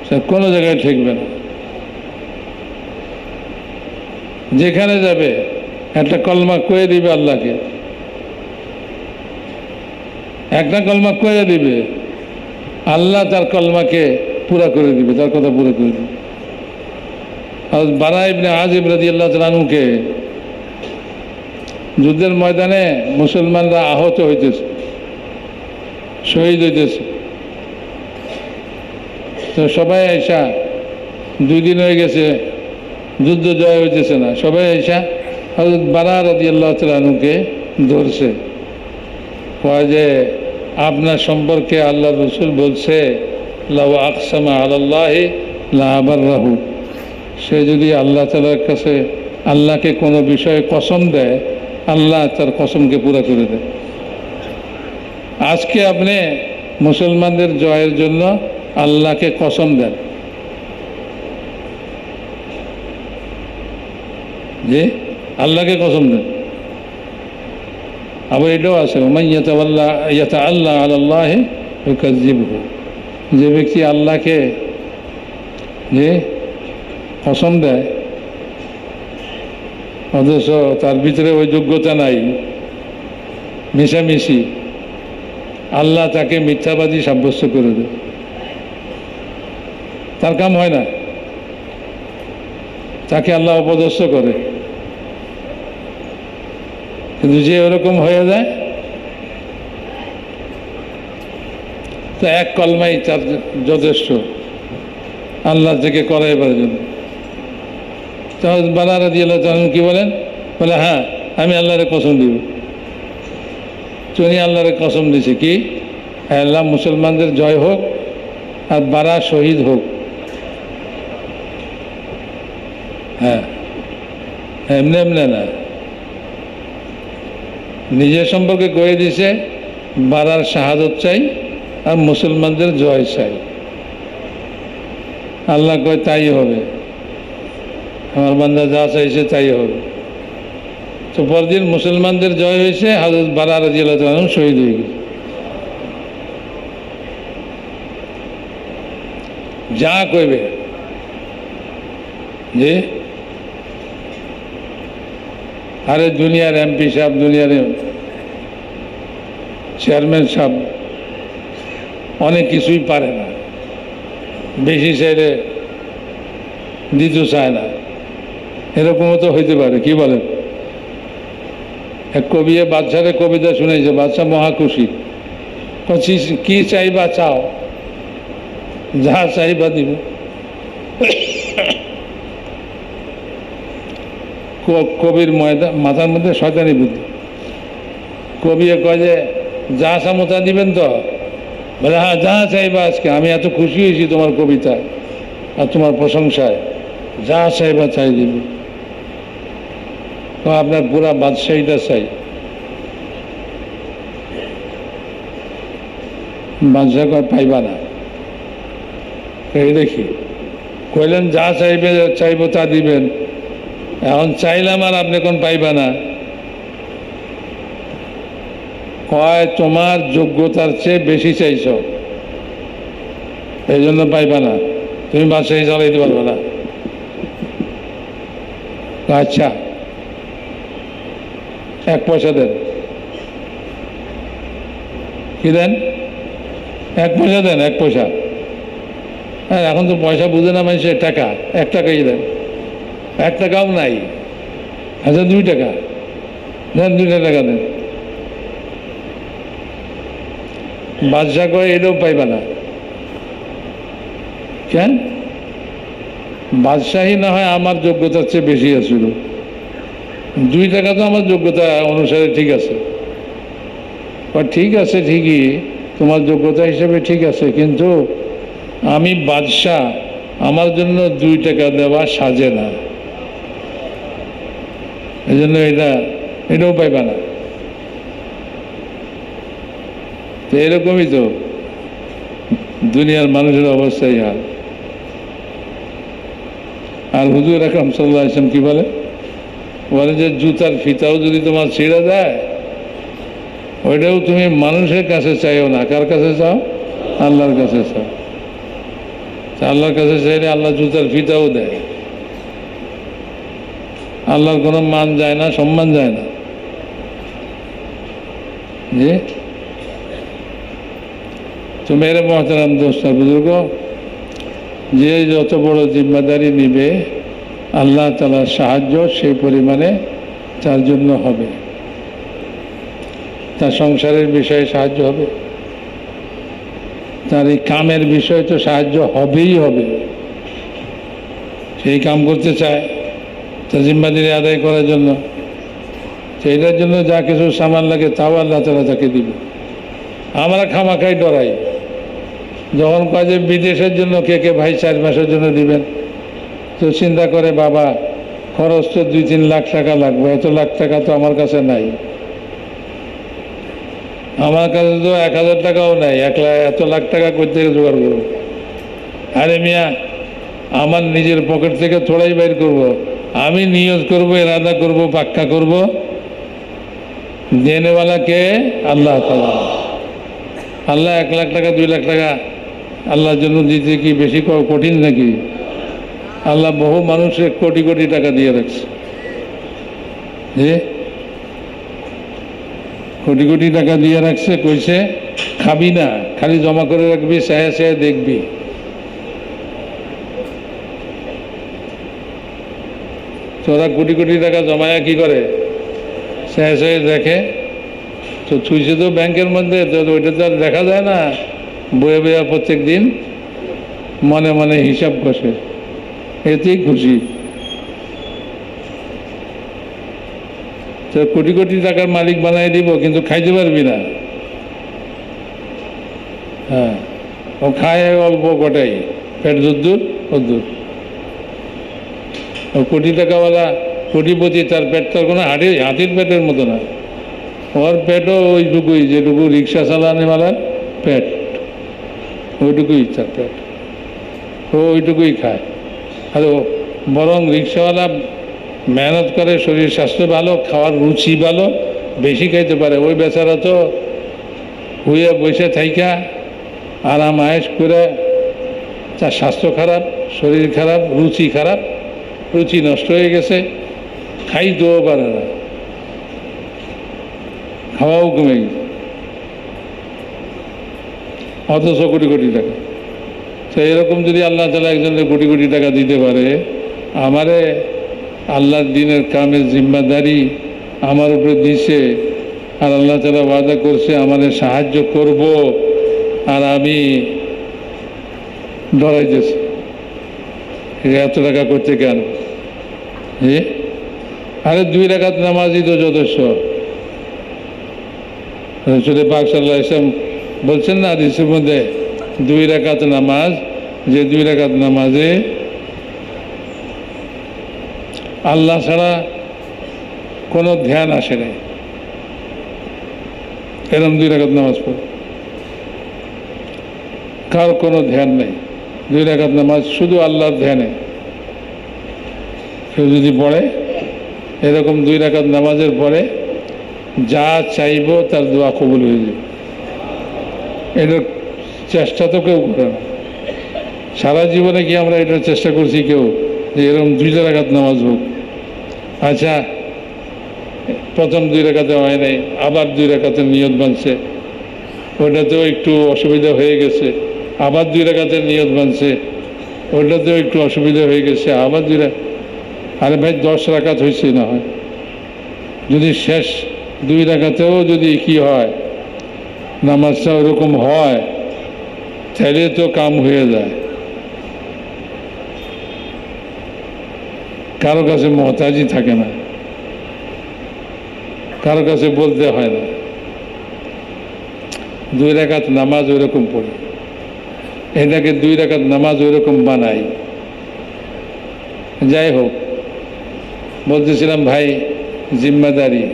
সে কোনো জায়গায় ঠেকবে না। যেখানে যাবে একটা কলমা কয়ে দিবে আল্লাহকে, একটা কলমা কয়ে দিবে, আল্লাহ তার কলমাকে পুরা করে দিবে, তার কথা পুরা করে দিবে। আর বারা ইবনে আজিব রাদিয়াল্লাহু তাআলা আনহুকে যুদ্ধের ময়দানে মুসলমানরা আহত হইতেছে, শহীদ হইতেছে, তো সবাই আইসা, 2 দিন হয়ে গেছে যুদ্ধ জয় হইতেছে না, সবাই আইসা হযরত বারা রাদিয়াল্লাহু তাআলা আনহুকে ধরছে, কয় যে আপনার সম্পর্কে আল্লাহ রসুল বলছে লাউ আকসামা আলাল্লাহি লা আবাররাহু, সে যদি আল্লাহ তাআলার কাছে আল্লাহকে কোনো বিষয়ে কসম দেয়, আল্লাহ তার কসমকে পুরা করে দেয়। আজকে আপনি মুসলমানদের জয়ের জন্য আল্লাহকে কসম দেন যে আল্লাহকে কসম দেন। আবার এটাও আছে ওমান ইয়াতাআল্লা আলাল্লাহি ইউকাযযিবহু, যে ব্যক্তি আল্লাহকে যে কসম দেয় অথচ তার ভিতরে ওই যোগ্যতা নাই, মিশামিশি, আল্লাহ তাকে মিথ্যাবাদী সাব্যস্ত করে দেয়, তার কাম হয় না, তাকে আল্লাহ অপদস্থ করে। কিন্তু যে ওরকম হয়ে যায় তো এক কলমাই তার যথেষ্ট আল্লাহ থেকে করাইবার জন্য। বারা রাদিয়াল্লাহু তাআলা কি বলেন, বলে হ্যাঁ আমি আল্লাহরে কসম দিব। উনি আল্লাহরে কসম দিছে কি, আল্লাহ মুসলমানদের জয় হোক আর বারা শহীদ হোক। হ্যাঁ, এমনি এমনি না, নিজের সম্পর্কে কয়ে দিছে বারার শাহাদত চাই আর মুসলমানদের জয় চাই। আল্লাহ কয় তাই হবে, আমার বান্দা যা চাইছে তাই হবে। তো পরদিন মুসলমানদের জয় হয়েছে, হযরত বারা রাদিয়াল্লাহু তাআলা আনহু শহীদ হয়ে গেছে। যা কইবে যে আরে দুনিয়ার এমপি সাহেব, দুনিয়ার চেয়ারম্যান সাহেব অনেক কিছুই পারে না, বেশি চাইলে দিতে চায় না, এরকমও তো হইতে পারে। কি বলেন? এক কবি বাদশারে কবিতা শুনেছে, বাদশাহ মহা খুশি, কি চাইবা চাও, যা চাইবা দিব। কবির মাথার মধ্যে শয়তানি বুদ্ধি। কবি কয় যে যা সামতা দিবেন তো, বলে হ্যাঁ যা চাইবা আজকে, আমি এত খুশি হয়েছি তোমার কবিতা আর তোমার প্রশংসায়, যা চাইবা চাই দিব। তো আপনার পুরা বাদশাহীটা চাই। বাদশাহ কয় পাইবা না। এই দেখি কইলেন যা চাইবে চাইব তা দিবেন, এখন চাইলাম আর আপনি কোন পাইবা না। কয় তোমার যোগ্যতার চেয়ে বেশি চাইছ, এই জন্য পাইবা না, তুমি বাদশাহী চালাইতে পারবে না। আচ্ছা 1 পয়সা দেন। কি দেন? 1 পয়সা দেন, 1 পয়সা। হ্যাঁ, এখন তো পয়সা বুঝে না মানুষের, টাকা 1 টাকাই দেন। 1 টাকাও নাই, আচ্ছা 2 টাকা দেন, 2 টাকা দেন। বাদশাহ কয় এটাও পাইবা না। কেন? বাদশাহী না হয় আমার যোগ্যতার চেয়ে বেশি আছিল, 2 টাকা তো আমার যোগ্যতা অনুসারে ঠিক আছে, ঠিক আছে, ঠিকই তোমার যোগ্যতা হিসেবে ঠিক আছে, কিন্তু আমি বাদশাহ, আমার জন্য 2 টাকা দেওয়া সাজে না, এই জন্য এটাও পাইবা না। তো এরকমই তো দুনিয়ার মানুষের অবস্থাই হয়। আর হুজুর আকরাম সাল্লাল্লাহু আলাইহি ওয়াসাল্লাম কি বলে যে জুতার ফিতাও যদি তোমার ছিঁড়ে দেয়, ওইটাও তুমি মানুষের কাছে চাইও না। কার কাছে চাও? আল্লাহর কাছে চাও। আল্লাহর কাছে চাইলে আল্লাহ জুতার ফিতাও দেয়। আল্লাহর কোনো মান যায় না, সম্মান যায় না। জি, তো মেরে মহতারাম দোস্ত বুজুর্গ, যে যত বড় জিম্মাদারি নিবে আল্লাহ তাআলার সাহায্য সেই পরিমাণে তার জন্য হবে। তার সংসারের বিষয়ে সাহায্য হবে, তার এই কামের বিষয়ে তো সাহায্য হবেই হবে। সেই কাম করতে চায় তার জিম্মাদারি আদায় করার জন্য, সেইটার জন্য যা কিছু সামান লাগে তাও আল্লাহ তাআলা তাকে দিবে। আমরা খামাখাই ডরাই, যখন কয় যে বিদেশের জন্য কে ভাই 4 মাসের জন্য দিবেন, তো চিন্তা করে বাবা খরচ তো 2-3 লাখ টাকা লাগবে, এত লাখ টাকা তো আমার কাছে নাই, আমার কাছে তো 1000 টাকাও নাই, এত লাখ টাকা করতে জোগাড় করবো। আরে মিয়া, আমার নিজের পকেট থেকে থোড়াই বের করব, আমি নিয়ত করব, ইরাদা করব, পাক্কা করব, দেনেওয়ালা কে? আল্লাহ তাআলা। আল্লাহ 1 লাখ টাকা 2 লাখ টাকা আল্লাহর জন্য দিতে কি বেশি কঠিন নাকি? আল্লাহ বহু মানুষের কোটি কোটি টাকা দিয়ে রাখছে, যে কোটি কোটি টাকা দিয়ে রাখছে, কইছে খাবি না, খালি জমা করে রাখবি, চাহে চাহে দেখবি। তোরা কোটি কোটি টাকা জমায়া কি করে? চাহে চাহে দেখে। তো ছুঁইছে তো ব্যাংকের মধ্যে, তো ওইটা তো আর দেখা যায় না, বয়ে বয়ে প্রত্যেক দিন মনে মনে হিসাব কষে, এতেই খুশি। তো কোটি কোটি টাকার মালিক বানাই দিব, কিন্তু খাইতে পারবি না। হ্যাঁ, ও খায় অল্প কটাই, পেট যদ্দূর অদ্দূর। ও কোটি টাকাওয়ালা কোটিপতি, তার পেটটা কোনো হাতির পেটের মতো না, ওর পেটও ওইটুকুই যেটুকু রিক্সা চালানোওয়ালার পেট, ওইটুকুই তার পেট, ও ওইটুকুই খায়। আর বরং রিক্সাওয়ালা মেহনত করে, শরীর স্বাস্থ্য ভালো, খাওয়ার রুচি ভালো, বেশি খাইতে পারে। ওই বেচারা তো হুয়ে বসে থাইকা আরাম আয়েশ করে, তার স্বাস্থ্য খারাপ, শরীর খারাপ, রুচি খারাপ, রুচি নষ্ট হয়ে গেছে, খাইতেও পারে না, খাওয়াও কমে গেছে, অথচ কোটি কোটি টাকা। তো এরকম যদি আল্লাহ তাআলা একজনকে কোটি কোটি টাকা দিতে পারে, আমারে আল্লাহর দ্বীনের কামের জিম্মাদারি আমার উপরে দিছে, আর আল্লাহ তাআলা ওয়াদা করছে আমাদের সাহায্য করব, আর আমি ডরাইতেছি এত টাকা করতে কেন? আরে 2 রাকাত নামাজই তো যথেষ্ট। রাসূল পাক সাল্লাল্লাহু আলাইহি ওয়াসাল্লাম বলছেন না হাদিসের মধ্যে, 2 রাকাত নামাজ, যে 2 রাকাত নামাজে আল্লাহ ছাড়া কোনো ধ্যান আসে নাই, এরকম 2 রাকাত নামাজ পড়ে কার কোনো ধ্যান নেই। 2 রাকাত নামাজ শুধু আল্লাহর ধ্যানে কেউ যদি পড়ে, এরকম 2 রাকাত নামাজের পরে যা চাইব তার দোয়া কবুল হয়ে যাবে। এটার চেষ্টা তো কেউ করে না। সারা জীবনে কি আমরা এটার চেষ্টা করছি কেউ, যে এরকম 2 রাকাত নামাজ হোক? আচ্ছা, প্রথম 2 রাকাতে হয় নাই, আবার 2 রাকাতের নিয়ত বানছে, ওইটাতেও একটু অসুবিধা হয়ে গেছে, আবার 2 রাকাতের নিয়ত বানছে, ওইটাতেও একটু অসুবিধা হয়ে গেছে, আবার 2 রাকাত। আরে ভাই 10 রাকাত হয়েছে না হয়, যদি শেষ 2 রাকাতেও যদি কি হয়, নামাজটা ওরকম হয়, তাহলে তো কাম হয়ে যায়। কারো কাছে মহতাজি থাকে না, কারো কাছে বলতে হয় না। 2 রাকাত নামাজ ওই রকম পড়ি, এটাকে 2 রাকাত নামাজ ওই রকম বানাই। যাই হোক, বলতেছিলাম ভাই, জিম্মাদারি,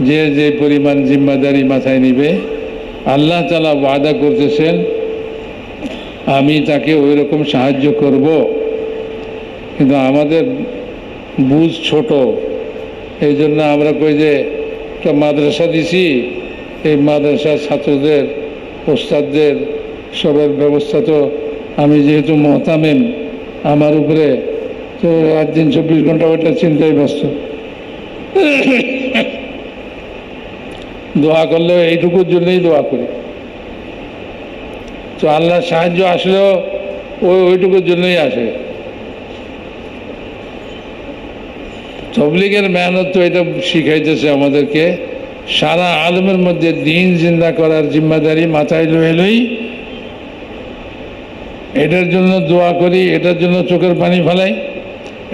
যে যে পরিমাণ জিম্মাদারি মাথায় নিবে আল্লাহ তাআলা ওয়াদা করতেছেন আমি তাকে ওই রকম সাহায্য করব। কিন্তু আমাদের বুঝ ছোট, এই জন্য আমরা কই যে একটা মাদ্রাসা দিছি, এই মাদ্রাসার ছাত্রদের, ওস্তাদদের সবের ব্যবস্থা তো আমি যেহেতু মোহতামিম, আমার উপরে তো রাত দিন 24 ঘন্টা ওটা চিন্তায় ব্যস্ত। দোয়া করলেও এইটুকুর জন্যই দোয়া করি। তো আল্লাহর সাহায্য আসলেও ওইটুকুর জন্যই আসে। তবলিগের মেহনত তো এটা শিখাইতেছে আমাদেরকে, সারা আলমের মধ্যে দিন জিন্দা করার জিম্মাদারি মাথায় লই, এটার জন্য দোয়া করি, এটার জন্য চোখের পানি ফেলাই,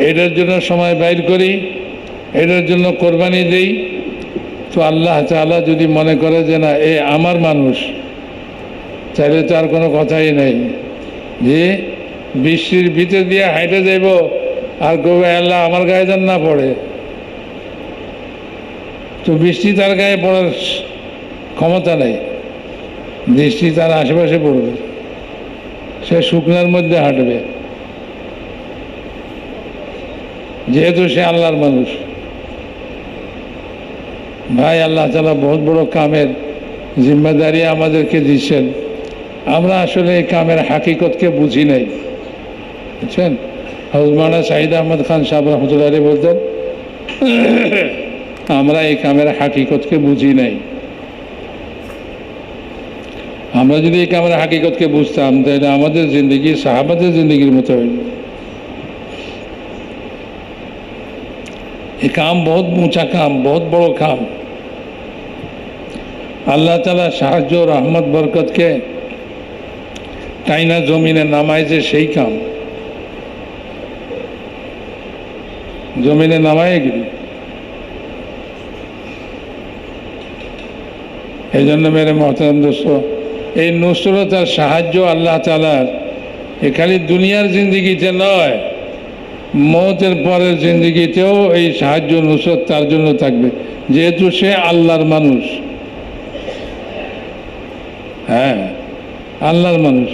এটার জন্য সময় বাইর করি, এটার জন্য কোরবানি দেই। তো আল্লাহ তাআলা যদি মনে করে যে না এ আমার মানুষ, তাহলে তো আর কোনো কথাই নেই যে বৃষ্টির ভিতর দিয়ে হাইটে যাইব আর কবে আল্লাহ আমার গায়ে যেন না পড়ে। তো বৃষ্টি তার গায়ে পড়ার ক্ষমতা নেই, বৃষ্টি তার আশেপাশে পড়বে, সে শুকনার মধ্যে হাঁটবে, যেহেতু সে আল্লাহর মানুষ। ভাই, আল্লাহ তাআলা বহুত বড় কামের জিম্মাদারি আমাদেরকে দিচ্ছেন, আমরা আসলে এই কামের হাকিকতকে বুঝি নাই, বুঝছেন। হযরত মাওলানা সাঈদ আহমদ খান সাহেব রহমতুল্লাহ আলাইহি বলতেন আমরা এই কামের হাকিকতকে বুঝি নাই। আমরা যদি এই কামের হাকিকতকে বুঝতাম তাহলে আমাদের জিন্দগি সাহাবাদের জিন্দগির মতো হইল। এই কাম বহুত উঁচা কাম, বহুত বড় কাম। আল্লাহ তাআলা সাহায্য, রহমত, বরকতকে টাইনা জমিনে নামাইছে, সেই কাম জমিনে নামায় গেলি। এই জন্য মেরে মহতারাম দোস্ত, এই নুসরত আর সাহায্য আল্লাহ তাআলার এ খালি দুনিয়ার জিন্দগিতে নয়, মওতের পরের জিন্দগিতেও এই সাহায্য নুসরত তার জন্য থাকবে, যেহেতু সে আল্লাহর মানুষ। হ্যাঁ, আল্লাহর মানুষ।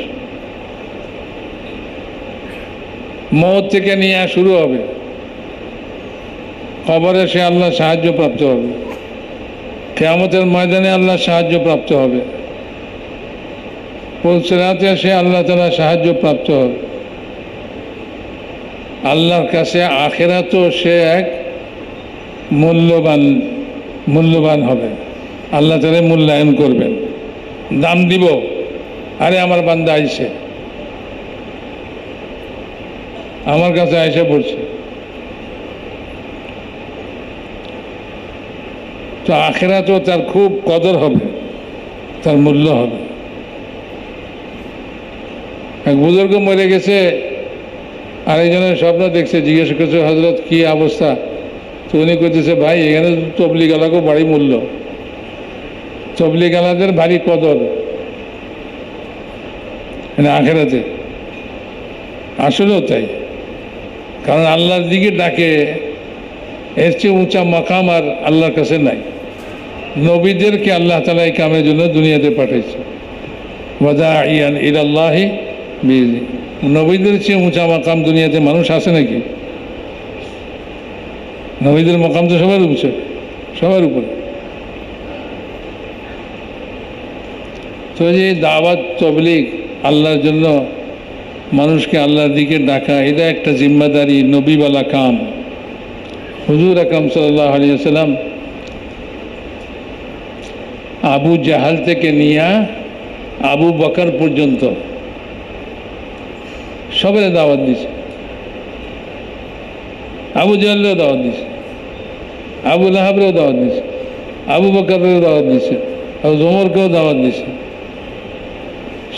মওত থেকে নিয়ে শুরু হবে, কবরে সে আল্লাহ সাহায্য প্রাপ্ত হবে, কিয়ামতের ময়দানে আল্লাহ সাহায্য প্রাপ্ত হবে, পুলসিরাতে সে আল্লাহ তাআলা সাহায্য প্রাপ্ত হবে। আল্লাহর কাছে আখিরাতেও সে এক মূল্যবান হবে, আল্লাহ তাআলা মূল্যায়ন করবেন, দাম দিব, আরে আমার বান্দা আইছে, আমার কাছে আইসে পড়ছে। তো আখিরাতেও তার খুব কদর হবে, তার মূল্য হবে। এক বুজুর্গ মরে গেছে, আরেকজনের স্বপ্ন দেখছে, জিজ্ঞেস করছে হযরত কি অবস্থা? তো উনি কইতেছে ভাই এখানে তবলিগ আলাকেও ভারী মূল্য, তবলিগ আলাদের ভারী কদর আখিরাতে। আসলেও তাই, কারণ আল্লাহর দিকে ডাকে, এর চেয়ে উঁচা মাকাম আর আল্লাহর কাছে নাই। নবীদেরকে আল্লাহ তাআলা এই কামের জন্য দুনিয়াতে পাঠাইছে, ওয়াদাইয়ান ইলাল্লাহি বিইজনি। নবীদের চেয়ে উঁচা মাকাম দুনিয়াতে মানুষ আছে নাকি? নবীদের মাকাম তো সবার উপরে, সবার উপরে। তো যে দাওয়াত, তবলিগ, আল্লাহর জন্য মানুষকে আল্লাহর দিকে ডাকা, এটা একটা জিম্মাদারি, নবীওয়ালা কাম। হুজুর আকরাম সাল্লাল্লাহু আলাইহি ওয়াসাল্লাম আবু জাহাল থেকে নিয়ে আবু বকর পর্যন্ত সবাই দাওয়াত দিছে। আবু জাহলেও দাওয়াত দিছে, আবু লাহাবেও দাওয়াত দিছে, আবু বকরেও দাওয়াত দিছে, আবু ওমরকেও দাওয়াত দিছে,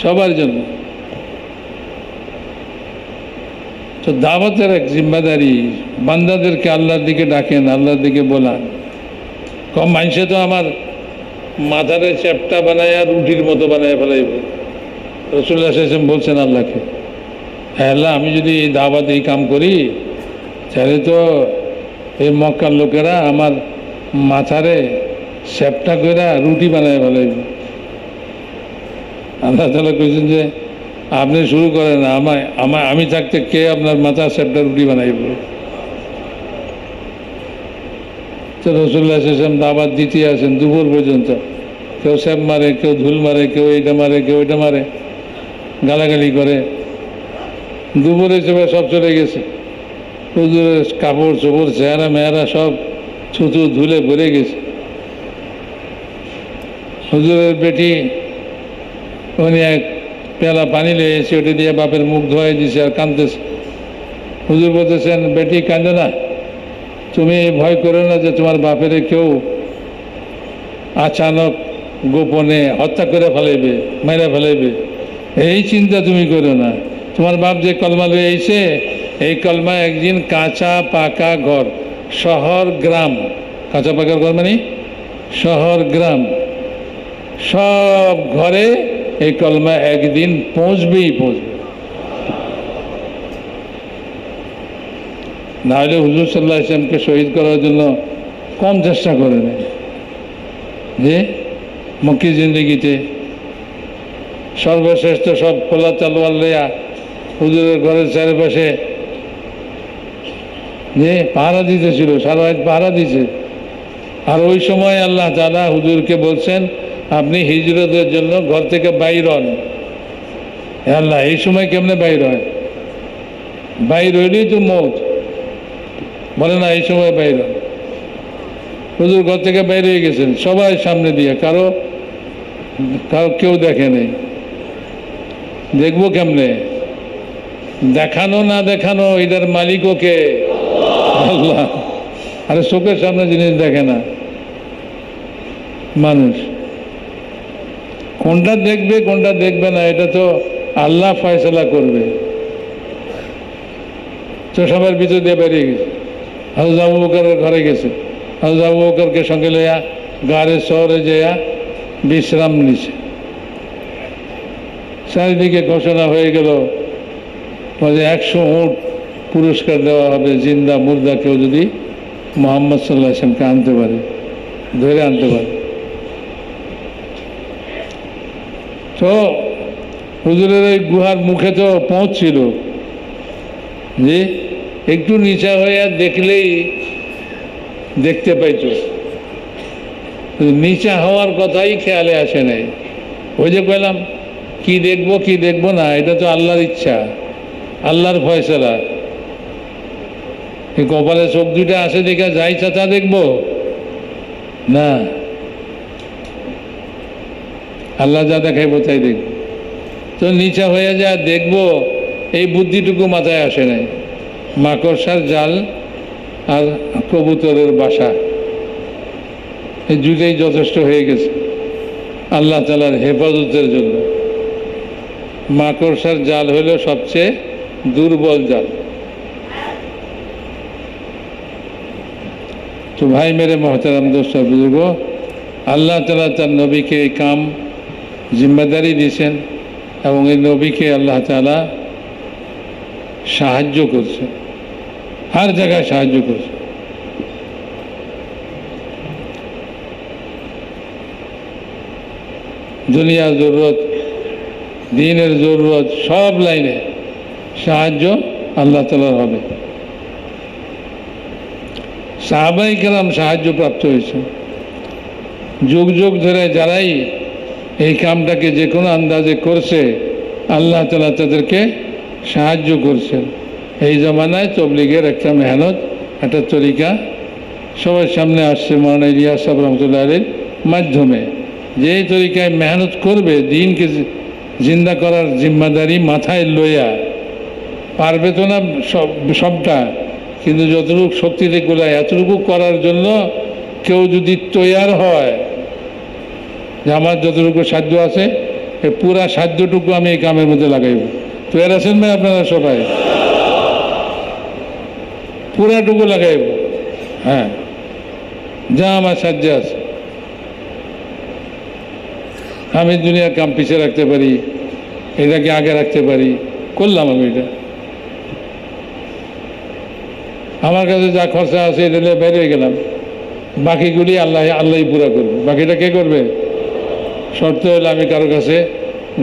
সবার জন্য। তো দাওয়াতের এক জিম্মাদারি, বান্দাদেরকে আল্লাহর দিকে ডাকেন, আল্লাহর দিকে বলান। কম মানুষে তো আমার মাথারে চ্যাপটা বানায় আর রুটির মতো বানায় ফেলাইব। রাসূলুল্লাহ সাল্লাল্লাহু আলাইহি ওয়াসাল্লাম বলছেন আল্লাহকে, হ্যাঁ আল্লাহ, আমি যদি এই দাওয়াত এই কাম করি তাহলে তো এই মক্কার লোকেরা আমার মাথারে চ্যাপটা করে রুটি বানায় ফেলাইব। আল্লাহ তাআলা কইছেন যে আপনি শুরু করেন, আমি থাকতে কে আপনার মাথা চ্যাপটা রুটি বানাইব? তো রাসূলুল্লাহ সাল্লাল্লাহু আলাইহি ওয়াসাল্লাম দাওয়াত দিতে আছেন দুপুর পর্যন্ত। কেউ স্যাপ মারে, কেউ ধুল মারে, কেউ এইটা মারে, কেউ ওইটা মারে, গালাগালি করে। দুপুরে সব চলে গেছে, হুজুরের কাপড় চোপড় চেহারা মেহারা সব থুতু ধুলে ভরে গেছে। হুজুরের বেটি উনি এক পেলা পানি নিয়ে এসে ওটি দিয়ে বাপের মুখ ধোয়াই দিছে আর কাঁদতেছে। হুজুর বলতেছেন, বেটি কাঁদো না, তুমি ভয় করো না যে তোমার বাপের কেউ আচানক গোপনে হত্যা করে ফেলাইবে, মেরে ফেলাইবে, এই চিন্তা তুমি করো না। তোমার বাপ যে কলমা লয়ে আইছে, এই কলমা একদিন কাঁচা পাকা ঘর, শহর গ্রাম, কাঁচা পাকা ঘর মানে শহর গ্রাম, সব ঘরে এই কলমা একদিন পৌঁছবেই পৌঁছবে। নাহলে হুজুর সাল্লাল্লাহু আলাইহি ওয়াসাল্লামকে শহীদ করার জন্য কম চেষ্টা করে নেয় যে মক্কি জিন্দেগিতে সর্বশ্রেষ্ঠ সব খোলা তলোয়ার লইয়া হুজুরের ঘরের চারিপাশে যে পাহারা দিতেছিল, সারা রাত পাহারা দিছে। আর ওই সময় আল্লাহ তাআলা হুজুরকে বলছেন, আপনি হিজরতের জন্য ঘর থেকে বাইর হন। আল্লাহ, এই সময় কেমনে বাইর হয়? বাইর হইলেই তো মৌত, বলে না এই সময় বাইর হন। হুজুর ঘর থেকে বাইরে হয়ে গেছেন, সবাই সামনে দিয়ে, কারো কেউ দেখে নেই। দেখবো কেমনে? দেখানো না দেখানো এটার মালিকও কে? আল্লাহ। আরে চোখের সামনে জিনিস দেখে না মানুষ, কোনটা দেখবে কোনটা দেখবে না এটা তো আল্লাহ ফয়সালা করবে। তো সবার ভিতর দিয়ে বেরিয়ে গেছে, হযরত আবু বকরের ঘরে গেছে। হযরত আবু বকরকে সঙ্গে লইয়া গাড়ে শহরে যাইয়া বিশ্রাম নিছে। চারিদিকে ঘোষণা হয়ে গেল যে 100 উট পুরস্কার দেওয়া হবে জিন্দা মুর্দা কেউ যদি মুহাম্মদ সাল্লাল্লাহু আলাইহি ওয়াসাল্লামকে আনতে পারে, ধরে আনতে পারে। তো হুজুরের ওই গুহার মুখে তো পৌঁছছিল যে একটু নিচা হয়ে দেখলেই দেখতে পাইত, নিচা হওয়ার কথাই খেয়ালে আসে নাই। ওই যে কইলাম কি দেখবো কি দেখবো না, এটা তো আল্লাহর ইচ্ছা, আল্লাহর ফয়সালা। এই কপালে চোখ দুইটা আছে দেখে যাই চাচা দেখবো না, আল্লাহ যা দেখাইব তাই দেখব। তো নিচা হয়ে যা দেখবো এই বুদ্ধিটুকু মাথায় আসে নাই। মাকড়সার জাল আর কবুতরের বাসা, এই দুইটাই যথেষ্ট হয়ে গেছে আল্লাহ তাআলার হেফাজতের জন্য। মাকড়সার জাল হলো সবচেয়ে দুর্বল জাল। তো ভাই মেরে মোহতারাম দোস্ত বুজুর্গ, আল্লাহ তাআলা তার নবীকে এই কাম জিম্মেদারি দিয়েছেন এবং এই নবীকে আল্লাহ তাআলা সাহায্য করছে, हर जगह সাহায্য করছে। দুনিয়ার জরুরত, দ্বীনের জরুরত, সব লাইনে সাহায্য আল্লাহ তাআলার হবে। সাহাবায়ে কেরাম সাহায্য প্রাপ্ত হয়েছে, যুগ যুগ ধরে যারাই এই কামটাকে যে কোনো আন্দাজে করছে আল্লাহ তাআলা তাদেরকে সাহায্য করছেন। এই জমানায় তবলিগের একটা মেহনত, একটা তরিকা সবার সামনে আসছে মৌলানা ইলিয়াস সাহেব রহমতুল্লাহ আলাইহির মাধ্যমে। যে তরিকায় মেহনত করবে, দ্বীনকে জিন্দা করার জিম্মাদারি মাথায় লইয়া, পারবে তো না সবটা, কিন্তু যতটুকু শক্তিতে গোলায় এতটুকু করার জন্য কেউ যদি তৈয়ার হয় যে আমার যতটুকু সাধ্য আছে এই পুরা সাধ্যটুকু আমি এই কামের মধ্যে লাগাইব, তৈয়ার আছেন ভাই আপনারা সবাই? পুরাটুকু লাগাইব, হ্যাঁ, যা আমার সাহায্য আছে। আমি দুনিয়ার কাম পিছিয়ে রাখতে পারি, এটাকে আগে রাখতে পারি, করলাম আমি এটা। আমার কাছে যা খরচা আছে এটা নিয়ে বেরিয়ে গেলাম, বাকিগুলি আল্লাহই পুরা করবে। বাকিটা কে করবে? শর্ত হলে আমি কারো কাছে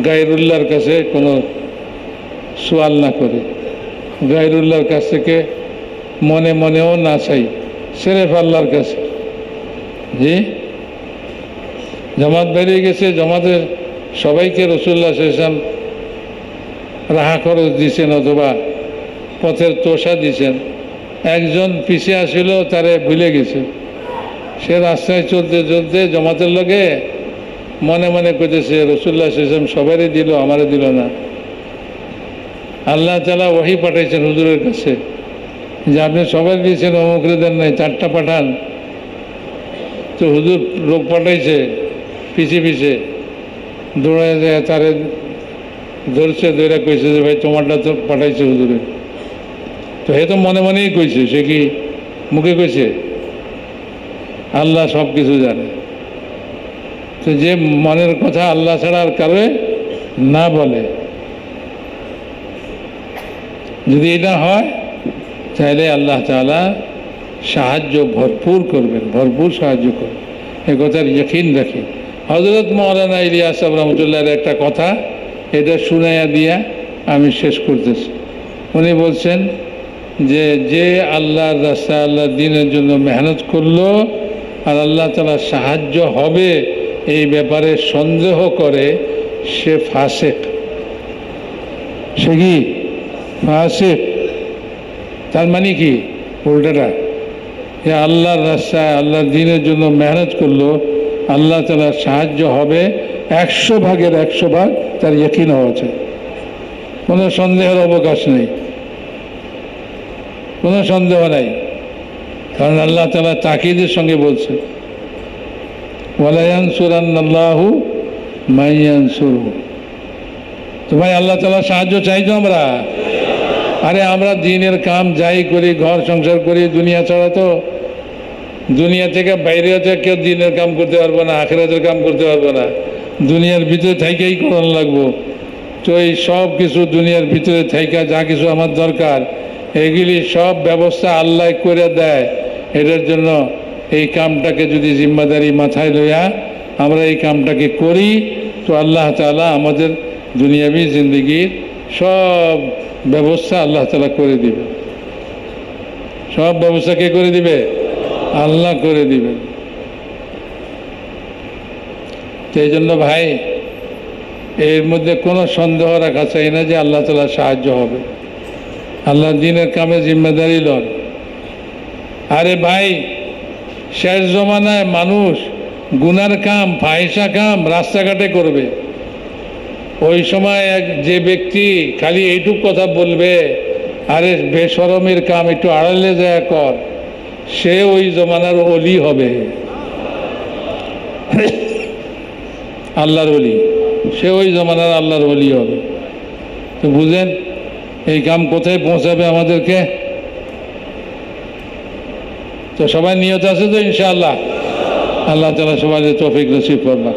গায়রুল্লাহর কাছে কোনো সোয়াল না করি, গায়রুল্লাহর কাছ থেকে মনে মনেও না চাই, সেরেফ আল্লাহর কাছে। জি, জামাত বেরিয়ে গেছে, জামাতের সবাইকে রাসূলুল্লাহ সাল্লাল্লাহু আলাইহি ওয়াসাল্লাম রাহা খরচ দিয়েছেন অথবা পথের তোষা দিয়েছেন। একজন পিছিয়ে আসিল, তারে ভুলে গেছে। সে রাস্তায় চলতে চলতে জামাতের লগে মনে মনে করতেছে রাসূলুল্লাহ সাল্লাল্লাহু আলাইহি ওয়াসাল্লাম সবারই দিল, আমারে দিল না। আল্লাহ তাআলা ওহী পাঠাইছেন হুজুরের কাছে যে আপনি সবাই দিয়েছেন, অমুকরে দেন নাই, 4টা পাঠান। তো হুজুর লোক পাঠাইছে, পিছিয়ে পিছিয়ে দৌড়ায় যায়, তারে ধরছে, ধরে কইছে যে ভাই তোমারটা তো পাঠাইছে হুজুরে। তো হে তো মনে মনেই কইছে, সে কি মুখে কইছে? আল্লাহ সব কিছু জানে। তো যে মনের কথা আল্লাহ ছাড়া আর কারো না বলে, যদি এটা হয় তাহলে আল্লাহ তাআলা সাহায্য ভরপুর করবেন, ভরপুর সাহায্য করবেন, এ কথার ইয়াকিন রাখি। হযরত মাওলানা ইলিয়াস সাহেব রহমতুল্লাহর একটা কথা, এটা শুনাইয়া দিয়া আমি শেষ করতেছি। উনি বলছেন যে যে আল্লাহর রাস্তায় আল্লাহর দ্বীনের জন্য মেহনত করলো আর আল্লাহ তাআলার সাহায্য হবে এই ব্যাপারে সন্দেহ করে, সে ফাসিক। সে কি ফাসিক? তার মানে কি উল্টাটা, যে আল্লাহর রাস্তায় আল্লাহর দ্বীনের জন্য মেহনত করলো, আল্লাহ তাআলার সাহায্য হবে 100 ভাগের 100 ভাগ তার ইয়াকিন হওয়া চাই, কোনো সন্দেহের অবকাশ নেই, কোনো সন্দেহ নাই। কারণ আল্লাহ তাআলা তাকিদের সঙ্গে বলছে ওয়ালা ইয়ানসুরান্নাল্লাহু মান ইয়ানসুরহু। তো ভাই আল্লাহ তাআলার সাহায্য চাই তো আমরা। আরে আমরা দ্বীনের কাম যাই করি, ঘর সংসার করি, দুনিয়া ছাড়া তো দুনিয়া থেকে বাইরে হতে কেউ দ্বীনের কাম করতে পারবো না, আখিরাতের কাম করতে পারবো না, দুনিয়ার ভিতরে থাইকেই করানো লাগবো। তো এই সব কিছু দুনিয়ার ভিতরে থাইকা যা কিছু আমার দরকার, এগুলি সব ব্যবস্থা আল্লাহ করে দেয়। এটার জন্য এই কামটাকে যদি জিম্মাদারি মাথায় লইয়া আমরা এই কামটাকে করি, তো আল্লাহ তাআলা আমাদের দুনিয়াবি জিন্দগির সব ব্যবস্থা আল্লাহ তাআলা করে দিবে। সব ব্যবস্থা কে করে দিবে? আল্লাহ করে দিবে। সেই জন্য ভাই এর মধ্যে কোনো সন্দেহ রাখা চাই না যে আল্লাহ তাআলার সাহায্য হবে। আল্লাহ দ্বীনের কামে জিম্মেদারি লন। আরে ভাই শেষ জমানায় মানুষ গুনার কাম, ফাহিশা কাম রাস্তাঘাটে করবে। ওই সময় যে ব্যক্তি খালি এইটুক কথা বলবে, আরে বেশরমের কাম একটু আড়ালে যায় কর, সে ওই জমানার ওলি হবে, আল্লাহর ওলি। সে ওই জমানার আল্লাহর ওলি হবে। তো বুঝেন এই কাম কোথায় পৌঁছাবে আমাদেরকে। তো সবাই নিয়ত আছে তো ইনশাআল্লাহ। আল্লাহ তাআলা সবাই তৌফিক নসিব করবেন।